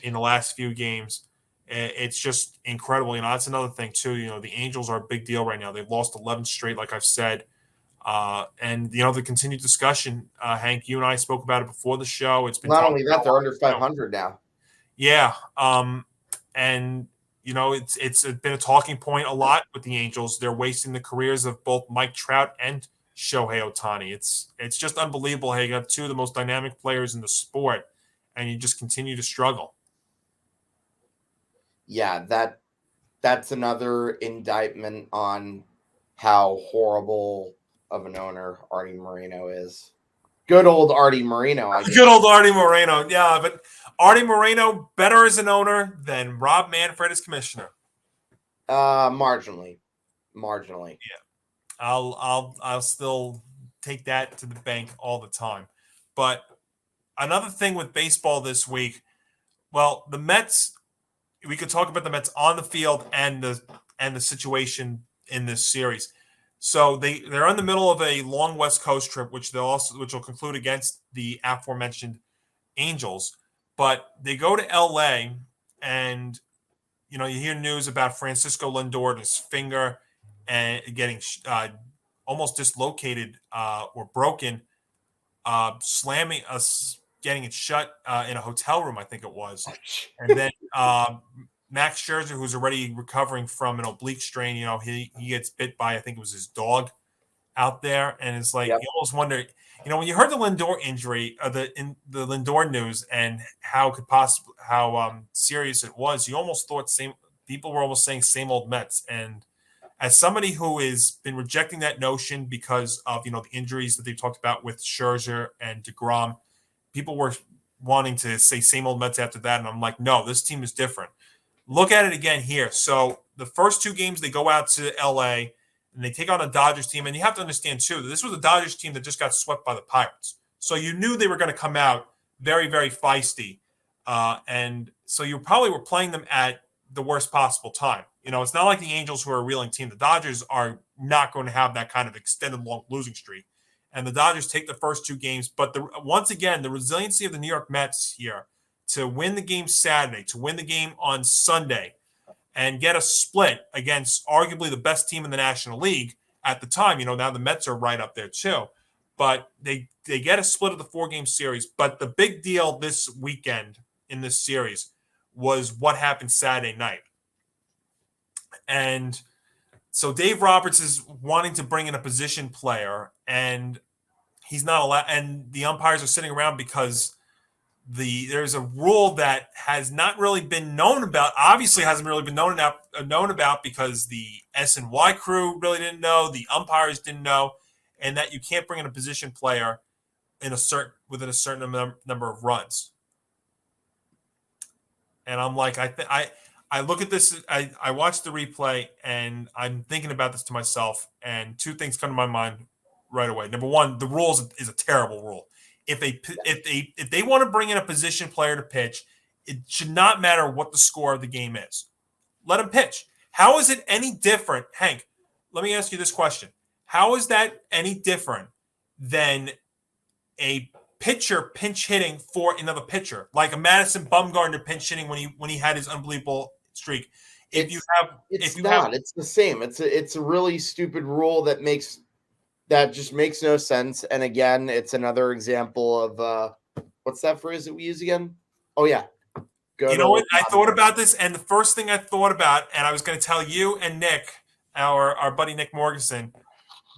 in the last few games. It's just incredible. You know, that's another thing, too. You know, the Angels are a big deal right now. They've lost 11 straight, like I've said. And, you know, the continued discussion, Hank, you and I spoke about it before the show. It's been not only that, they're under 500 now. Yeah. And, you know, it's been a talking point a lot with the Angels. They're wasting the careers of both Mike Trout and Shohei Ohtani. It's just unbelievable how you got two of the most dynamic players in the sport, and you just continue to struggle. Yeah, that's another indictment on how horrible of an owner Artie Moreno is. Good old Artie Moreno, I guess. Good old Artie Moreno, yeah. But Artie Moreno better as an owner than Rob Manfred as commissioner. Marginally. Yeah. I'll still take that to the bank all the time. But another thing with baseball this week, well, the Mets, we could talk about the Mets on the field and the situation in this series. So they're in the middle of a long West Coast trip, which will conclude against the aforementioned Angels. But they go to LA, and you know, you hear news about Francisco Lindor and his finger and getting almost dislocated or broken, slamming us, getting it shut in a hotel room, I think it was. And then Max Scherzer, who's already recovering from an oblique strain, you know, he gets bit by, I think it was his dog out there. And it's like, you almost wonder, you know, when you heard the Lindor injury, the Lindor news and how serious it was, you almost thought people were almost saying same old Mets. And as somebody who has been rejecting that notion because of, you know, the injuries that they talked about with Scherzer and DeGrom, people were wanting to say same old Mets after that. And I'm like, no, this team is different. Look at it again here. So the first two games, they go out to LA and they take on a Dodgers team. And you have to understand, too, that this was a Dodgers team that just got swept by the Pirates. So you knew they were going to come out very, very feisty. And so you probably were playing them at the worst possible time. You know, it's not like the Angels, who are a reeling team. The Dodgers are not going to have that kind of extended long losing streak. And the Dodgers take the first two games. But once again, the resiliency of the New York Mets here to win the game Saturday, to win the game on Sunday, and get a split against arguably the best team in the National League at the time. You know, now the Mets are right up there too. But they get a split of the 4-game series. But the big deal this weekend in this series was what happened Saturday night. And so Dave Roberts is wanting to bring in a position player, and he's not allowed. And the umpires are sitting around because there's a rule that has not really been known about. Obviously, hasn't really been known about because the S&Y crew really didn't know, the umpires didn't know, and that you can't bring in a position player within a certain number of runs. And I'm like, I look at this, I watch the replay, and I'm thinking about this to myself, and two things come to my mind right away. Number one, the rule is a terrible rule. If they want to bring in a position player to pitch, it should not matter what the score of the game is. Let him pitch. How is it any different, Hank? Let me ask you this question: how is that any different than a pitcher pinch hitting for another pitcher, like a Madison Bumgarner pinch hitting when he had his unbelievable streak? It's the same. It's a really stupid rule that just makes no sense. And again, it's another example of what's that phrase that we use again? Oh yeah. You know what? I thought about this, and the first thing I thought about, and I was going to tell you and Nick, our buddy Nick Morganson,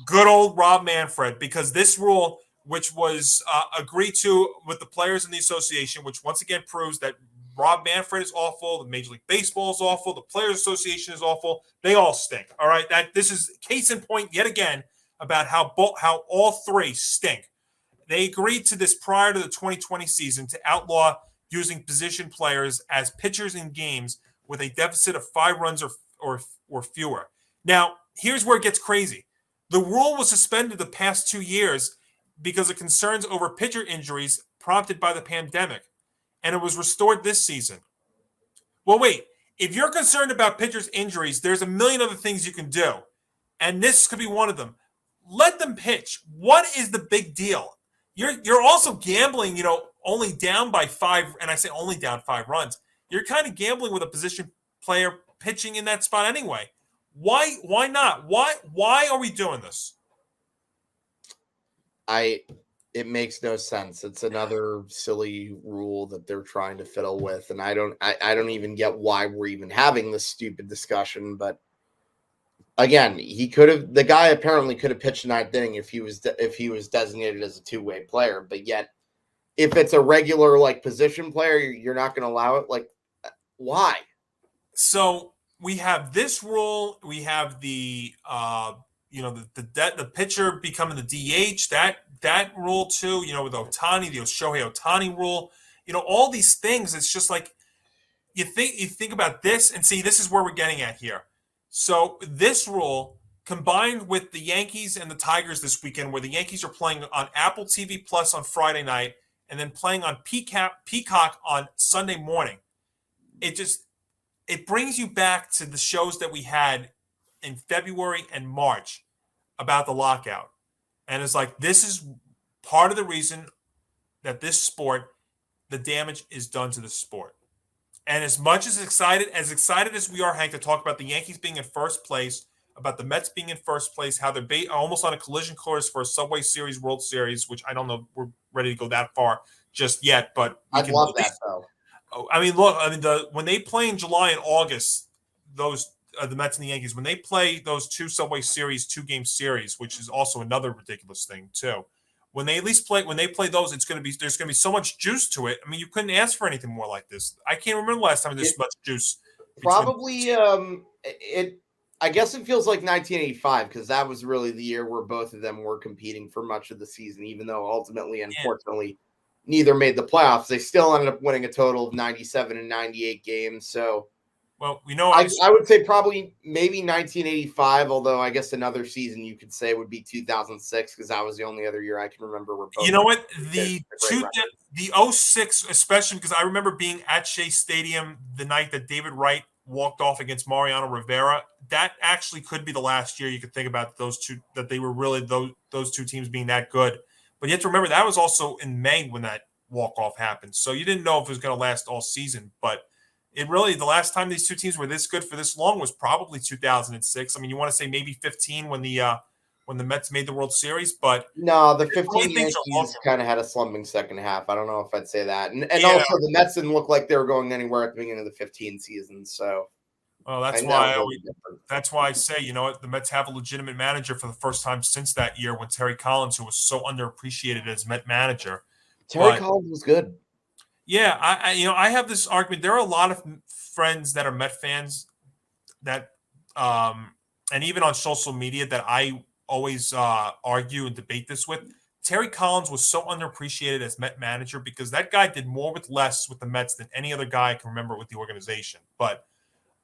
good old Rob Manfred, because this rule, which was agreed to with the players in the association, which once again proves that Rob Manfred is awful, the Major League Baseball is awful, the Players Association is awful. They all stink. All right, this is case in point yet again about how all three stink. They agreed to this prior to the 2020 season to outlaw using position players as pitchers in games with a deficit of 5 runs or fewer. Now, here's where it gets crazy. The rule was suspended the past 2 years because of concerns over pitcher injuries prompted by the pandemic, and it was restored this season. Well, wait. If you're concerned about pitchers' injuries, there's a million other things you can do, and this could be one of them. Let them pitch. What is the big deal? You're also gambling, only down by 5, and I say only down 5 runs. You're kind of gambling with a position player pitching in that spot anyway. Why not? Why are we doing this? It makes no sense. It's another silly rule that they're trying to fiddle with, and I don't even get why we're even having this stupid discussion. But again, the guy apparently could have pitched 9th inning if he was designated as a 2-way player. But yet, if it's a regular position player, you're not going to allow it. Why? So we have this rule. We have the the pitcher becoming the DH, that rule too, with Ohtani, the Shohei Ohtani rule, all these things. It's just like you think about this and see, this is where we're getting at here. So this rule combined with the Yankees and the Tigers this weekend, where the Yankees are playing on Apple TV Plus on Friday night and then playing on Peacock on Sunday morning. It brings you back to the shows that we had in February and March about the lockout. And it's like, this is part of the reason that this sport, the damage is done to the sport. And as much as excited as we are, Hank, to talk about the Yankees being in first place, about the Mets being in first place, how they're almost on a collision course for a Subway Series World Series, which I don't know if we're ready to go that far just yet, but I'd love that though. I mean, look, when they play in July and August, those the Mets and the Yankees, when they play those 2 Subway Series 2-game series, which is also another ridiculous thing too. When they play those, there's going to be so much juice to it. I mean, you couldn't ask for anything more like this. I can't remember the last time there's much juice. Probably, I guess it feels like 1985 because that was really the year where both of them were competing for much of the season, even though ultimately, unfortunately, neither made the playoffs. They still ended up winning a total of 97 and 98 games. So, well, I would say probably maybe 1985, although I guess another season you could say would be 2006 because that was the only other year I can remember where both. You know what? The 06, especially because I remember being at Shea Stadium the night that David Wright walked off against Mariano Rivera. That actually could be the last year you could think about those two, that they were really those 2 teams being that good. But you have to remember that was also in May when that walk-off happened. So you didn't know if it was going to last all season. But it really, the last time these 2 teams were this good for this long was probably 2006. I mean, you want to say maybe 15 when the Mets made the World Series, but no, the 15 Yankees kind of had a slumping second half. I don't know if I'd say that. And also the Mets didn't look like they were going anywhere at the beginning of the 15 season. So that's why I say, the Mets have a legitimate manager for the first time since that year when Terry Collins, who was so underappreciated as Met manager. Collins was good. Yeah, I have this argument. There are a lot of friends that are Met fans that, and even on social media that I always argue and debate this with. Terry Collins was so underappreciated as Met manager because that guy did more with less with the Mets than any other guy I can remember with the organization. But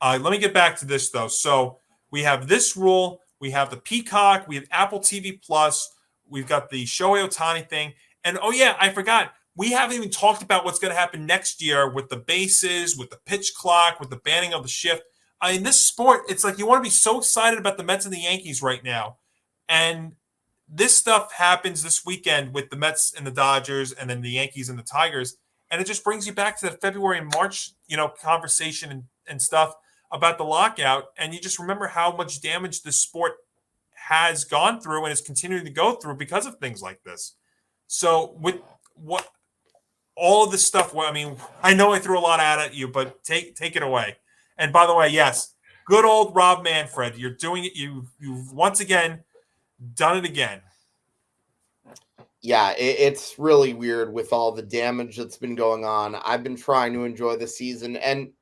let me get back to this, though. So we have this rule. We have the Peacock. We have Apple TV Plus. We've got the Shohei Ohtani thing. And, oh, yeah, I forgot. We haven't even talked about what's going to happen next year with the bases, with the pitch clock, with the banning of the shift. In this sport, it's like you want to be so excited about the Mets and the Yankees right now. And this stuff happens this weekend with the Mets and the Dodgers and then the Yankees and the Tigers. And it just brings you back to the February and March, conversation and stuff about the lockout. And you just remember how much damage the sport has gone through and is continuing to go through because of things like this. So with all of this stuff, I mean, I know I threw a lot at you, but take it away. And by the way, yes, good old Rob Manfred. You're doing it. You've once again done it again. Yeah, it's really weird with all the damage that's been going on. I've been trying to enjoy the season, and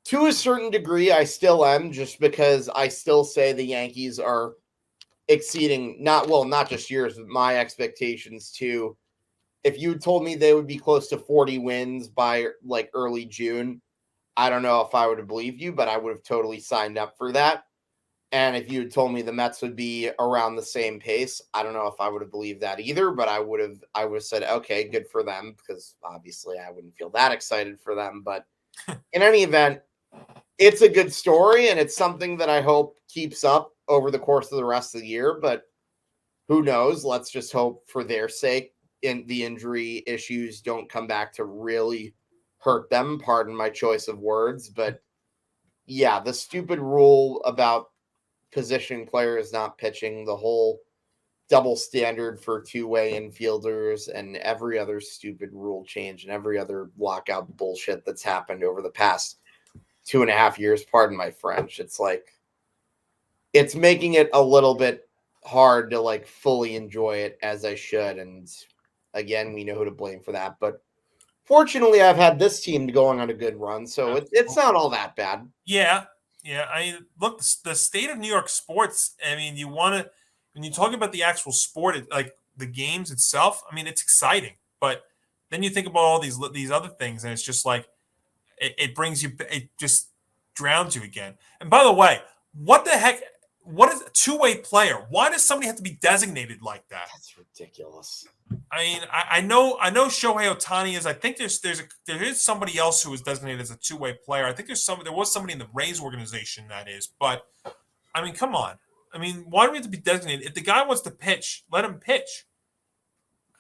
to a certain degree, I still am, just because I still say the Yankees are exceeding not just yours, but my expectations too. if you had told me they would be close to 40 wins by like early June, I don't know if I would have believed you, but I would have totally signed up for that. And if you had told me the Mets would be around the same pace, I don't know if I would have believed that either, but I would have said, okay, good for them, because obviously I wouldn't feel that excited for them. But in any event, it's a good story, and it's something that I hope keeps up over the course of the rest of the year. But who knows? Let's just hope for their sake the injury issues don't come back to really hurt them. Pardon my choice of words, but yeah, the stupid rule about positioning players not pitching, the whole double standard for two-way infielders, and every other stupid rule change and every other lockout bullshit that's happened over the past 2.5 years. Pardon my French. It's like, it's making it a little bit hard to like fully enjoy it as I should. And again, we know who to blame for that. But fortunately, I've had this team going on a good run, so it's not all that bad. Yeah. I mean, look, the state of New York sports. I mean, when you talk about the actual sport, like the games itself. I mean, it's exciting, but then you think about all these other things, and it's just like it brings you, it just drowns you again. And by the way, what the heck? What is a two-way player? Why does somebody have to be designated like that? That's ridiculous. I mean, I know Shohei Ohtani is. I think there is somebody else who is designated as a two-way player. I think there was somebody in the Rays organization that is. But I mean, come on. I mean, why do we have to be designated? If the guy wants to pitch, let him pitch.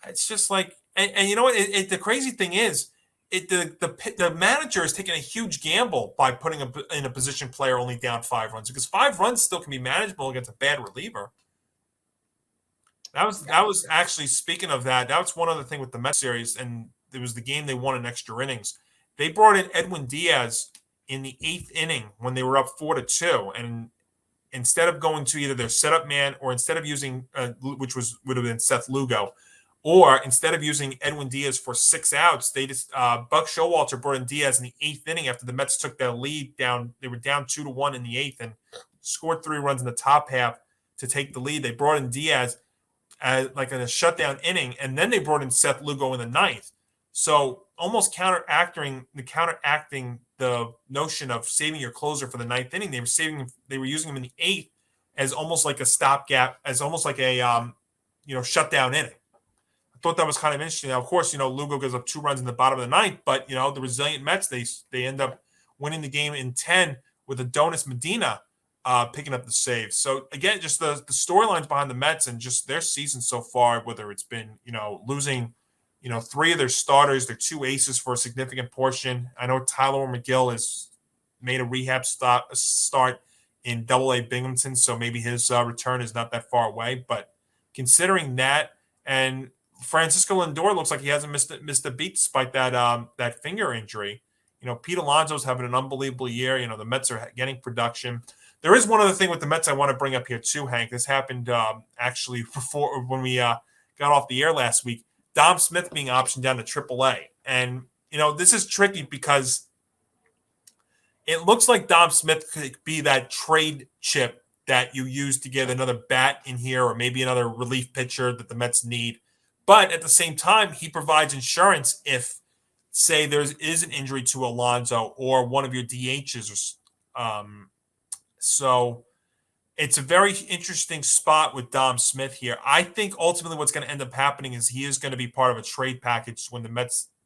It's just like, and you know what? The crazy thing is, the manager is taking a huge gamble by putting in a position player only down 5 runs, because 5 runs still can be manageable against a bad reliever. That was actually, speaking of that, that was one other thing with the Mets series, and it was the game they won in extra innings. They brought in Edwin Diaz in the 8th inning when they were up 4-2, and instead of going to either their setup man, or instead of using would have been Seth Lugo, or instead of using Edwin Diaz for 6 outs, they just Buck Showalter brought in Diaz in the 8th inning after the Mets took their lead down. They were down 2-1 in the 8th and scored 3 runs in the top half to take the lead. They brought in Diaz as like in a shutdown inning, and then they brought in Seth Lugo in the 9th. So almost counteracting the notion of saving your closer for the 9th inning, they were using him in the 8th as almost like a stopgap, as almost like a shutdown inning. I thought that was kind of interesting. Now, of course, Lugo gives up 2 runs in the bottom of the 9th, but the resilient Mets, they end up winning the game in 10 with Adonis Medina picking up the save. So again, just the storylines behind the Mets and just their season so far, whether it's been losing 3 of their starters, their 2 aces for a significant portion. I know Tyler McGill has made a rehab start in Double-A Binghamton, so maybe his return is not that far away. But considering that, and Francisco Lindor looks like he hasn't missed a beat despite that finger injury. Pete Alonso's having an unbelievable year. The Mets are getting production. There is one other thing with the Mets I want to bring up here too, Hank. This happened actually before when we got off the air last week. Dom Smith being optioned down to AAA. And, this is tricky because it looks like Dom Smith could be that trade chip that you use to get another bat in here, or maybe another relief pitcher that the Mets need. But at the same time, he provides insurance if, say, there is an injury to Alonso or one of your DHs. So it's a very interesting spot with Dom Smith here. I think ultimately what's going to end up happening is he is going to be part of a trade package when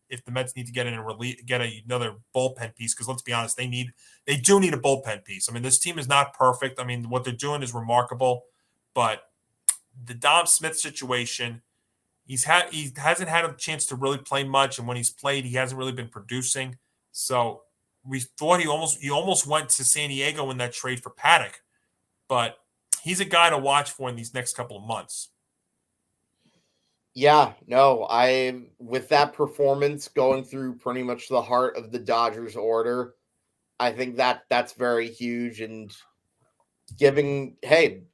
if the Mets need to get another bullpen piece, because let's be honest, they do need a bullpen piece. I mean, this team is not perfect. I mean, what they're doing is remarkable, but the Dom Smith situation, he hasn't had a chance to really play much, and when he's played, he hasn't really been producing. So we thought he almost went to San Diego in that trade for Paddock, but he's a guy to watch for in these next couple of months. Yeah, no, with that performance going through pretty much the heart of the Dodgers order, I think that's very huge, and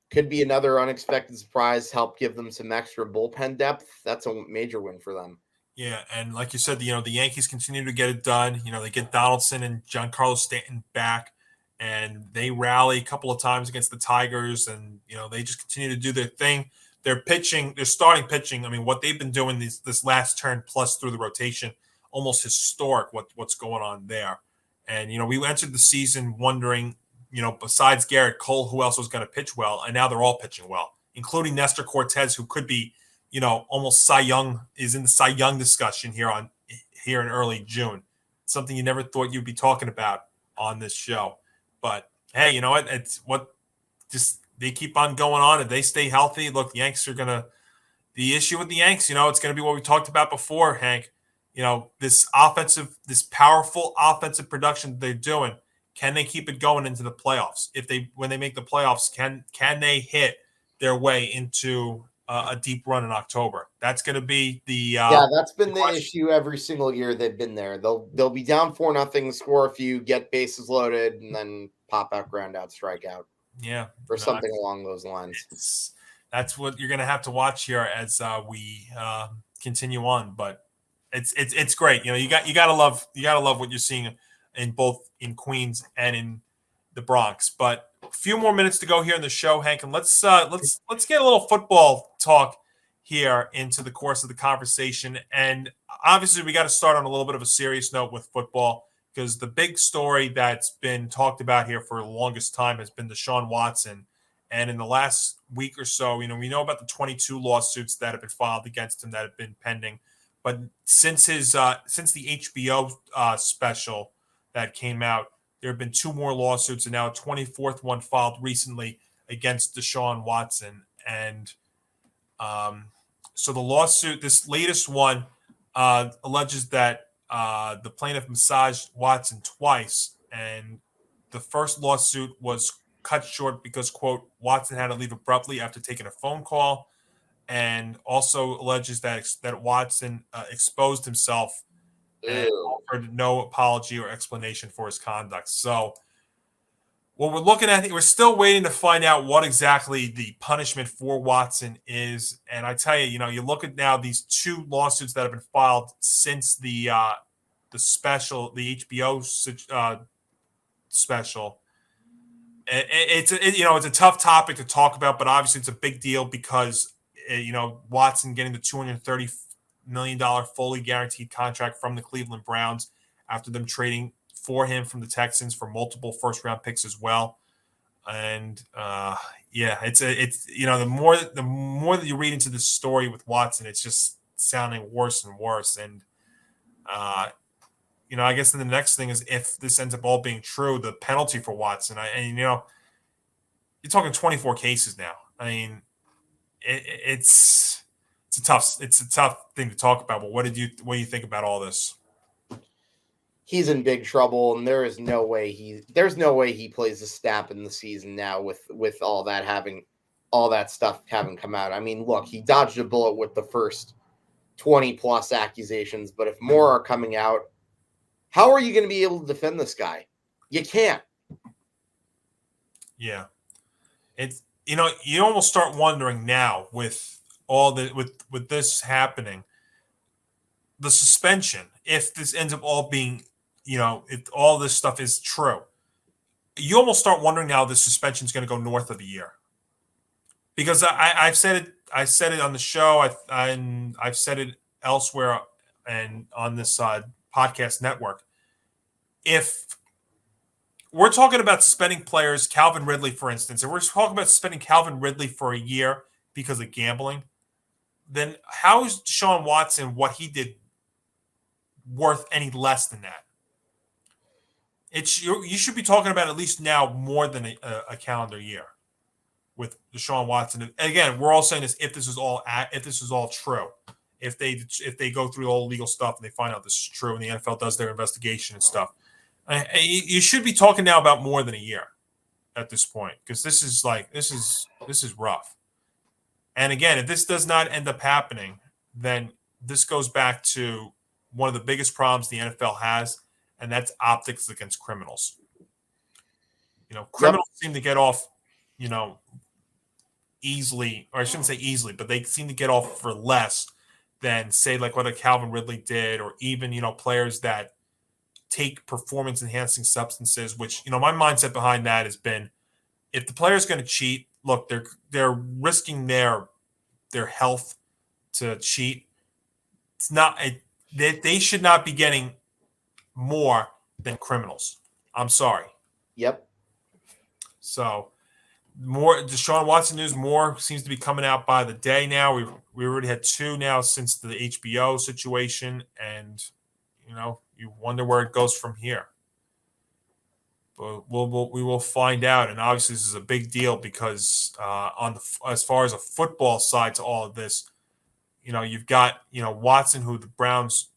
could be another unexpected surprise, help give them some extra bullpen depth. That's a major win for them. Yeah, and like you said, the Yankees continue to get it done. They get Donaldson and Giancarlo Stanton back, and they rally a couple of times against the Tigers, and they just continue to do their thing. their pitching, their starting pitching, I mean, what they've been doing this last turn plus through the rotation, almost historic what's going on there. And, we entered the season wondering, besides Garrett Cole, who else was going to pitch well, and now they're all pitching well, including Nestor Cortez, who could be, almost Cy Young, is in the Cy Young discussion here in early June. Something you never thought you'd be talking about on this show. But hey, you know what? It's what just they keep on going on. If they stay healthy, look, the Yanks are gonna. The issue with the Yanks, it's going to be what we talked about before, Hank. This powerful offensive production they're doing. Can they keep it going into the playoffs? When they make the playoffs, can they hit their way into a deep run in October? That's going to be the that's been the issue every single year they've been there. They'll be down 4-0, score a few, get bases loaded, and then pop out, ground out, strike out. Yeah, or something along those lines. That's what you're going to have to watch here as we continue on. But it's great. You gotta love what you're seeing in Queens and in the Bronx. But a few more minutes to go here in the show, Hank, and let's get a little football talk here into the course of the conversation. And obviously, we got to start on a little bit of a serious note with football, because the big story that's been talked about here for the longest time has been Deshaun Watson. And in the last week or so, we know about the 22 lawsuits that have been filed against him that have been pending. But since the HBO special that came out, there have been 2 more lawsuits, and now a 24th one filed recently against Deshaun Watson. And so the lawsuit, this latest one, alleges that the plaintiff massaged Watson twice, and the first lawsuit was cut short because, quote, Watson had to leave abruptly after taking a phone call, and also alleges that Watson exposed himself and offered no apology or explanation for his conduct. So what we're looking at, we're still waiting to find out what exactly the punishment for Watson is. And I tell you, you look at now these 2 lawsuits that have been filed since the special, the HBO special. It's a tough topic to talk about, but obviously it's a big deal because Watson getting the $230 million fully guaranteed contract from the Cleveland Browns after them trading for him from the Texans for multiple first-round picks as well. And it's the more that you read into this story with Watson, it's just sounding worse and worse. And I guess then the next thing is, if this ends up all being true, the penalty for Watson. You're talking 24 cases now. I mean, it's a tough thing to talk about. But what do you think about all this? He's in big trouble, and there's no way he plays a snap in the season now with all that stuff having come out. I mean, look, he dodged a bullet with the first 20 plus accusations, but if more are coming out, how are you going to be able to defend this guy? You can't. Yeah. It's, you almost start wondering now with all with this happening, the suspension, if this ends up all being, if all this stuff is true, you almost start wondering now the suspension is going to go north of a year. Because I've said it on the show, I've said it elsewhere and on this podcast network. If we're talking about suspending players, Calvin Ridley, for instance, if we're talking about suspending Calvin Ridley for a year because of gambling, then how is Deshaun Watson, what he did, worth any less than that? You should be talking about at least now more than a calendar year with Deshaun Watson. And again, we're all saying this if this is all true. If they go through all the legal stuff and they find out this is true and the NFL does their investigation and stuff, you should be talking now about more than a year at this point, because this is rough. And again, if this does not end up happening, then this goes back to one of the biggest problems the NFL has, and that's optics against criminals. Criminals seem to get off, easily, or I shouldn't say easily, but they seem to get off for less than, say, like what a Calvin Ridley did, or even, players that take performance enhancing substances, which, my mindset behind that has been, if the player's going to cheat, look, they're risking their their health to cheat. It's not they should not be getting more than criminals. I'm sorry. Yep. So more Deshaun Watson news. More seems to be coming out by the day now. We already had 2 now since the HBO situation, and you wonder where it goes from here. But we will find out, and obviously this is a big deal because as far as a football side to all of this, you've got Watson, who the Browns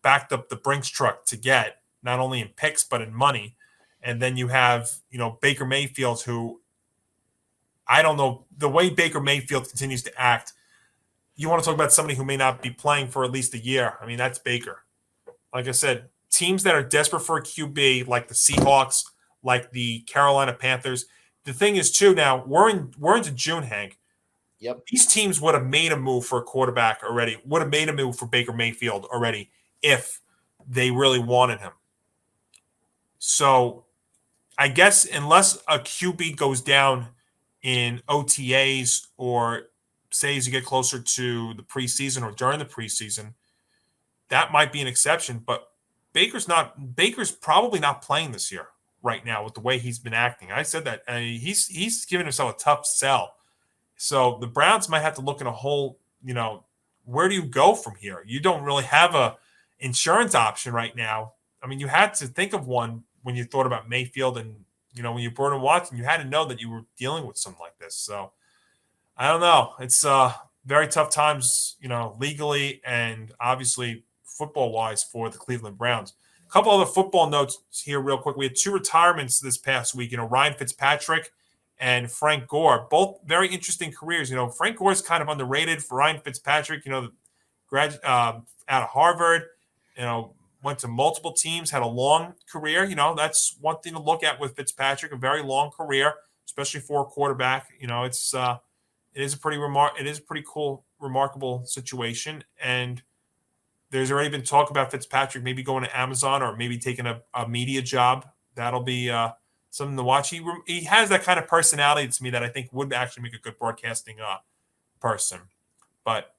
backed up the Brinks truck to get, not only in picks but in money, and then you have Baker Mayfield, who I don't know the way Baker Mayfield continues to act. You want to talk about somebody who may not be playing for at least a year? I mean, that's Baker. Like I said, teams that are desperate for a QB, like the Seahawks, like the Carolina Panthers. The thing is, too, now we're into June, Hank. Yep. These teams would have made a move for a quarterback already, would have made a move for Baker Mayfield already if they really wanted him. So I guess unless a QB goes down in OTAs or say as you get closer to the preseason or during the preseason, that might be an exception. But Baker's probably not playing this year right now with the way he's been acting. I said that he's giving himself a tough sell. So the Browns might have to look at a whole, where do you go from here? You don't really have a insurance option right now. I mean, you had to think of one when you thought about Mayfield and, when you brought in Watson, you had to know that you were dealing with something like this. So I don't know. It's very tough times, legally and obviously football-wise for the Cleveland Browns. A couple other football notes here real quick. We had 2 retirements this past week, Ryan Fitzpatrick and Frank Gore, both very interesting careers. Frank Gore is kind of underrated. For Ryan Fitzpatrick, the grad out of Harvard, went to multiple teams, had a long career. That's one thing to look at with Fitzpatrick, a very long career, especially for a quarterback. It is a pretty cool, remarkable situation. And there's already been talk about Fitzpatrick maybe going to Amazon or maybe taking a media job. That'll be something to watch. He has that kind of personality to me that I think would actually make a good broadcasting person. But,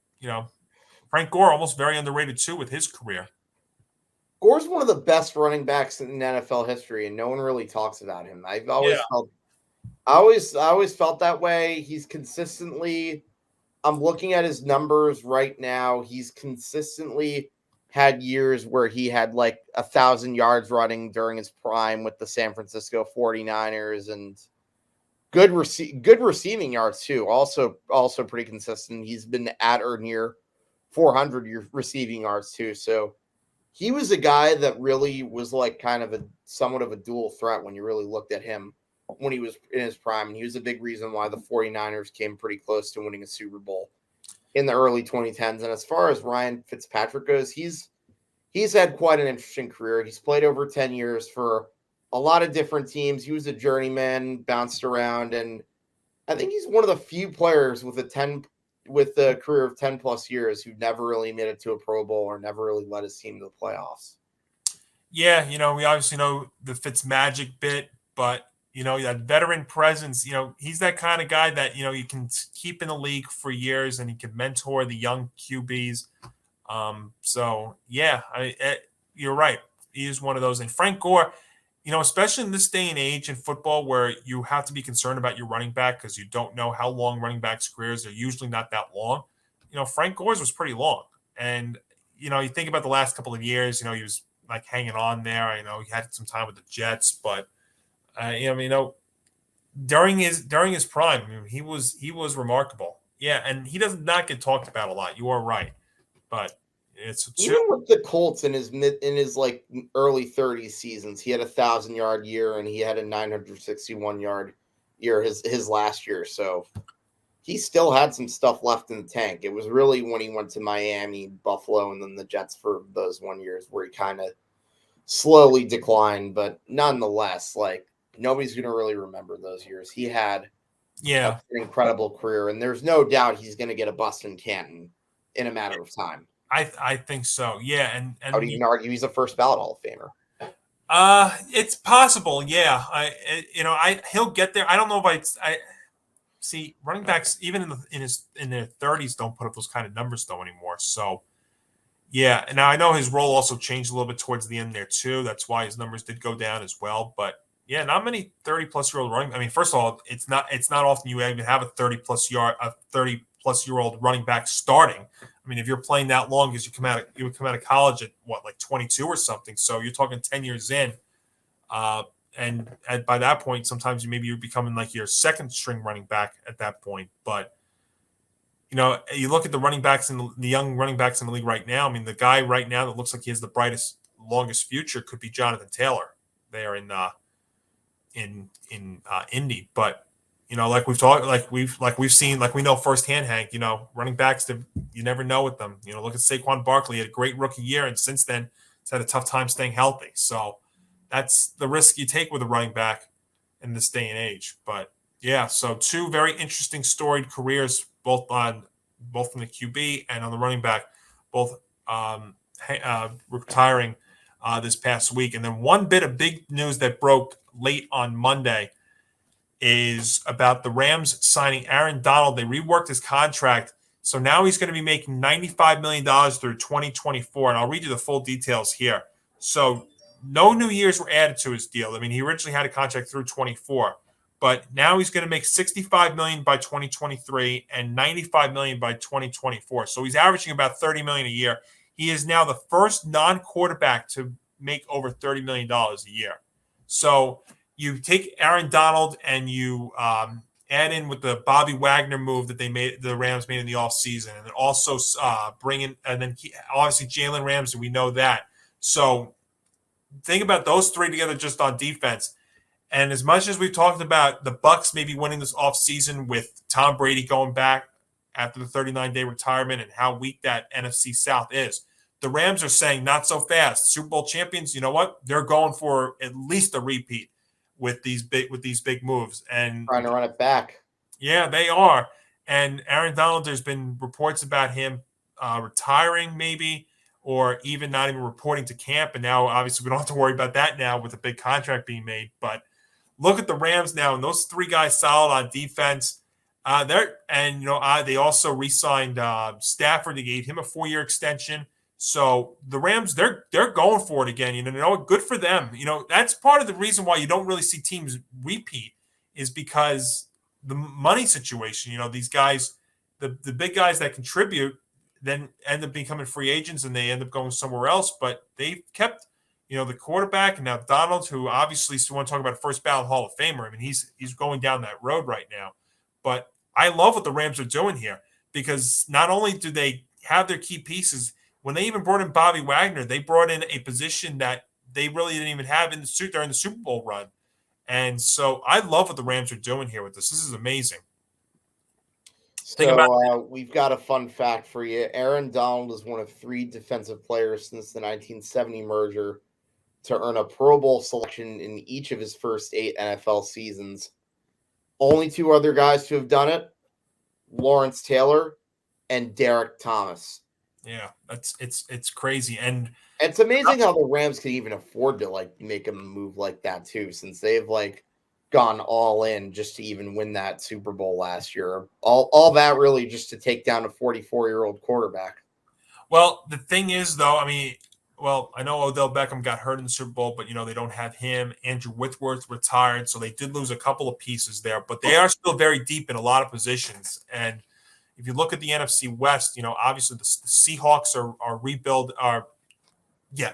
Frank Gore, almost very underrated too with his career. Gore's one of the best running backs in NFL history, and no one really talks about him. I always felt that way. He's consistently, I'm looking at his numbers right now. He's consistently had years where he had like 1,000 yards running during his prime with the San Francisco 49ers and good receiving yards too. Also pretty consistent. He's been at or near 400 receiving yards too. So he was a guy that really was like kind of somewhat of a dual threat when you really looked at him when he was in his prime. And he was a big reason why the 49ers came pretty close to winning a Super Bowl in the early 2010s. And as far as Ryan Fitzpatrick goes, he's had quite an interesting career. He's played over 10 years for a lot of different teams. He was a journeyman, bounced around, and I think he's one of the few players with a career of 10 plus years who never really made it to a Pro Bowl or never really led his team to the playoffs. Yeah, we obviously know the Fitzmagic bit, but that veteran presence, he's that kind of guy that, you can keep in the league for years and he can mentor the young QBs. So yeah, you're right. He is one of those. And Frank Gore, especially in this day and age in football where you have to be concerned about your running back because you don't know how long running backs' careers are usually not that long. Frank Gore's was pretty long. And, you think about the last couple of years, he was like hanging on there. He had some time with the Jets, but during his prime, he was remarkable. Yeah, and he does not get talked about a lot. You are right, but it's even with the Colts in his like early 30s seasons, he had 1,000-yard year and he had a 961-yard year his last year. So he still had some stuff left in the tank. It was really when he went to Miami, Buffalo, and then the Jets for those 1 years where he kind of slowly declined. But nonetheless, like, nobody's going to really remember those years. He had an incredible career, and there's no doubt he's going to get a bust in Canton in a matter of time. I think so. Yeah, and I would even argue he's a first ballot Hall of Famer. It's possible. Yeah, he'll get there. I don't know if see, running backs even in their 30s don't put up those kind of numbers though anymore. So yeah, and now I know his role also changed a little bit towards the end there too. That's why his numbers did go down as well. But yeah, not many 30-plus-year-old running. I mean, first of all, it's not often you even have a 30-plus-year-old running back starting. I mean, if you're playing that long, because you would come out of college at what, like 22 or something. So you're talking 10 years in. And by that point, sometimes you're becoming like your second string running back at that point. But you look at the running backs and the young running backs in the league right now. I mean, the guy right now that looks like he has the brightest, longest future could be Jonathan Taylor there in Indy. But like we've talked, like we've seen, like we know firsthand, Hank. Running backs, you never know with them. Look at Saquon Barkley, he had a great rookie year, and since then, he's had a tough time staying healthy. So that's the risk you take with a running back in this day and age. But yeah, so two very interesting storied careers, both in the QB and on the running back, both retiring this past week. And then one bit of big news that broke late on Monday is about the Rams signing Aaron Donald. They reworked his contract, so now he's going to be making $95 million through 2024. And I'll read you the full details here. So no new years were added to his deal. I mean, he originally had a contract through 24, but now he's going to make $65 million by 2023 and $95 million by 2024. So he's averaging about $30 million a year. He is now the first non-quarterback to make over $30 million a year. So you take Aaron Donald and you add in with the Bobby Wagner move that the Rams made in the offseason, and then also bring in, and then obviously Jalen Ramsey, we know that. So think about those three together just on defense. And as much as we've talked about the Bucs maybe winning this offseason with Tom Brady going back after the 39-day retirement and how weak that NFC South is, the Rams are saying not so fast. Super Bowl champions, you know what? They're going for at least a repeat with these big moves and trying to run it back. Yeah, they are. And Aaron Donald, there's been reports about him retiring maybe, or even not even reporting to camp. And now, obviously, we don't have to worry about that now with a big contract being made. But look at the Rams now, and those three guys solid on defense. They also re-signed Stafford. They gave him a 4-year extension. So the Rams, they're going for it again. Good for them. That's part of the reason why you don't really see teams repeat, is because the money situation. These guys, the big guys that contribute, then end up becoming free agents and they end up going somewhere else. But they've kept, the quarterback, and now Donald, who obviously still want to talk about a first ballot Hall of Famer. I mean, he's going down that road right now. But I love what the Rams are doing here, because not only do they have their key pieces, when they even brought in Bobby Wagner, they brought in a position that they really didn't even have during the Super Bowl run. And so I love what the Rams are doing here with this. This is amazing. So we've got a fun fact for you. Aaron Donald is one of 3 defensive players since the 1970 merger to earn a Pro Bowl selection in each of his first 8 NFL seasons. Only 2 other guys to have done it, Lawrence Taylor and Derek Thomas. Yeah, it's crazy. And it's amazing how the Rams could even afford to make a move like that too, since they've gone all in just to even win that Super Bowl last year. All that really just to take down a 44-year-old quarterback. Well, the thing is, though, I know Odell Beckham got hurt in the Super Bowl, but they don't have him. Andrew Whitworth retired, so they did lose a couple of pieces there, but they are still very deep in a lot of positions. And if you look at the NFC West, obviously the Seahawks are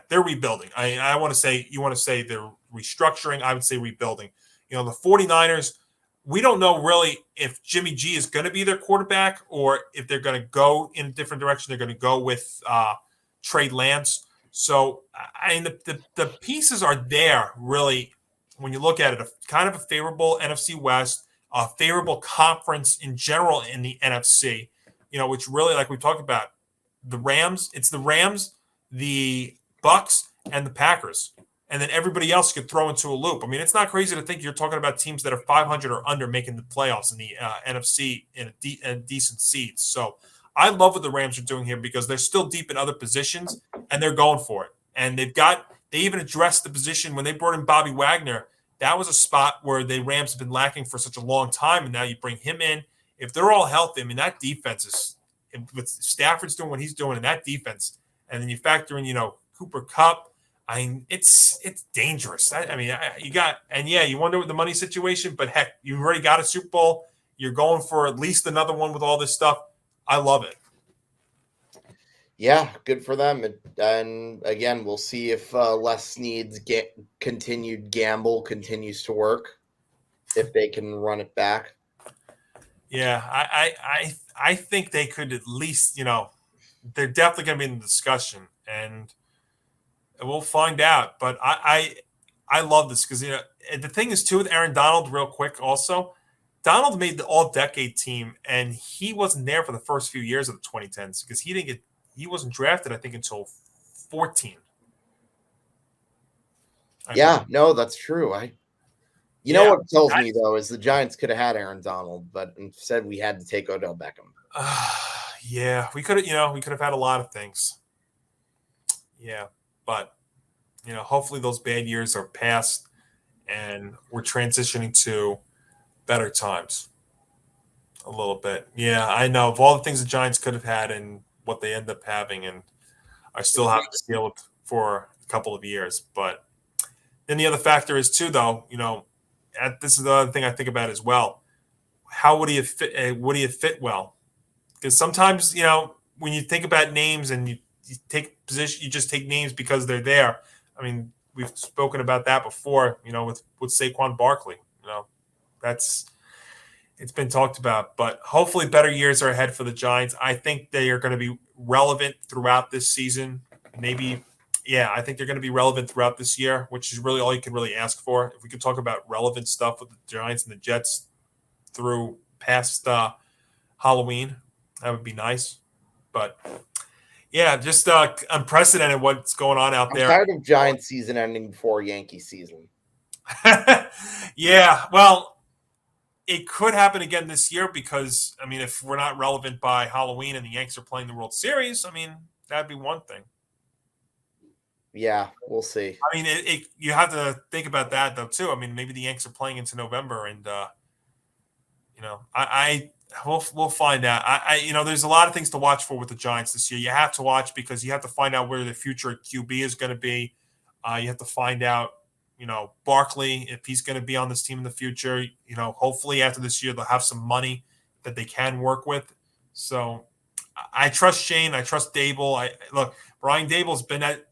they're rebuilding. I want to say, you want to say they're restructuring. I would say rebuilding. The 49ers, we don't know really if Jimmy G is going to be their quarterback or if they're going to go in a different direction. They're going to go with Trey Lance. So, the pieces are there, really, when you look at it. Kind of a favorable NFC West, a favorable conference in general in the NFC, which really, like we talked about, the Rams, it's the Rams, the Bucs, and the Packers. And then everybody else could throw into a loop. I mean, it's not crazy to think you're talking about teams that are 500 or under making the playoffs in the NFC in a decent seeds. So I love what the Rams are doing here, because they're still deep in other positions and they're going for it. And they even addressed the position when they brought in Bobby Wagner. that was a spot where the Rams have been lacking for such a long time, and now you bring him in. If they're all healthy, I mean, that defense is – with Stafford's doing what he's doing in that defense, and then you factor in, Cooper Kupp, I mean, it's dangerous. You wonder what the money situation, but heck, you've already got a Super Bowl. You're going for at least another one with all this stuff. I love it. Yeah, good for them. And again, we'll see if Les Snead's continued gamble continues to work, if they can run it back. Yeah, I think they could at least, they're definitely going to be in the discussion, and we'll find out. But I love this because, the thing is, too, with Aaron Donald, real quick also, Donald made the all-decade team, and he wasn't there for the first few years of the 2010s because he wasn't drafted, I think, until 14. No, that's true. You know what tells me, though, is the Giants could have had Aaron Donald, but instead we had to take Odell Beckham. We could have had a lot of things. Yeah, but, hopefully those bad years are past and we're transitioning to better times a little bit. Yeah, I know. Of all the things the Giants could have had and what they end up having, and I still have to deal with for a couple of years. But then the other factor is, too, though, this is the other thing I think about as well. How would he have fit? Would he have fit well? Because sometimes, when you think about names and you take position, you just take names because they're there. I mean, we've spoken about that before, with Saquon Barkley. It's been talked about. But hopefully better years are ahead for the Giants. I think they are going to be relevant throughout this season. I think they're going to be relevant throughout this year, which is really all you can really ask for. If we could talk about relevant stuff with the Giants and the Jets through past Halloween, that would be nice. But, just unprecedented what's going on out there. I'm tired of Giants season ending before Yankee season. Well, it could happen again this year because, I mean, if we're not relevant by Halloween and the Yanks are playing the World Series, I mean, that'd be one thing. Yeah, we'll see. I mean, you have to think about that, though, too. I mean, maybe the Yanks are playing into November, and, we'll find out. There's a lot of things to watch for with the Giants this year. You have to watch because you have to find out where the future QB is going to be. You have to find out, Barkley, if he's going to be on this team in the future. Hopefully after this year, they'll have some money that they can work with. So I trust Shane. I trust Dable. Look, Brian Dable's been at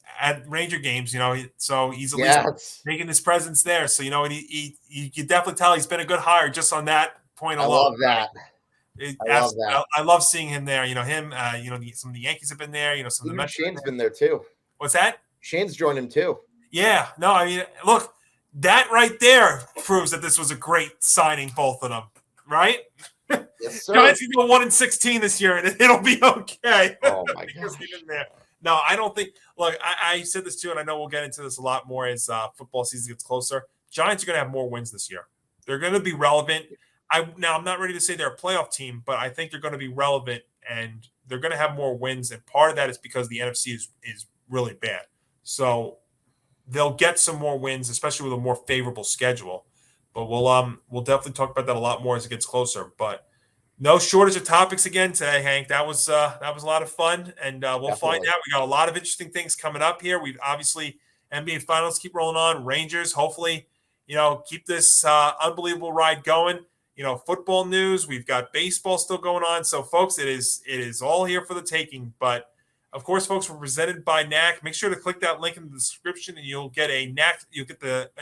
Ranger games, so he's at least making his presence there. So, you can definitely tell he's been a good hire just on that point alone. I love that. I love seeing him there. Some of the Yankees have been there. Some of the Mets. Shane's been there too. What's that? Shane's joined him too. Yeah. No, I mean, look, that right there proves that this was a great signing, both of them, right? Yes, sir. Giants can go 1-16 this year, and it'll be okay. Oh my god. No, I don't think. Look, I said this too, and I know we'll get into this a lot more as football season gets closer. Giants are going to have more wins this year. They're going to be relevant. I'm not ready to say they're a playoff team, but I think they're going to be relevant, and they're going to have more wins. And part of that is because the NFC is really bad. So they'll get some more wins, especially with a more favorable schedule. But we'll definitely talk about that a lot more as it gets closer. But no shortage of topics again today, Hank. That was a lot of fun, and we'll find out. We got a lot of interesting things coming up here. We've obviously NBA Finals keep rolling on. Rangers, hopefully, keep this unbelievable ride going. Football news. We've got baseball still going on. So, folks, it is all here for the taking. But of course, folks, we're presented by Knack. Make sure to click that link in the description, and you'll get an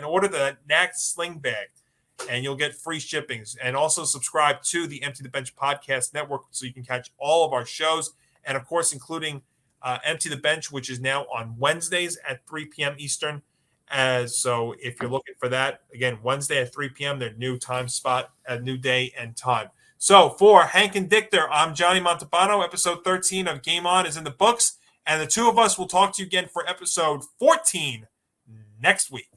order the Knack Sling Bag. And you'll get free shippings. And also subscribe to the Empty the Bench podcast network so you can catch all of our shows. And, of course, including Empty the Bench, which is now on Wednesdays at 3 p.m. Eastern. So if you're looking for that, again, Wednesday at 3 p.m., their new time spot, a new day and time. So for Hank and Indictor, I'm Johnny Montalbano. Episode 13 of Game On is in the books. And the two of us will talk to you again for episode 14 next week.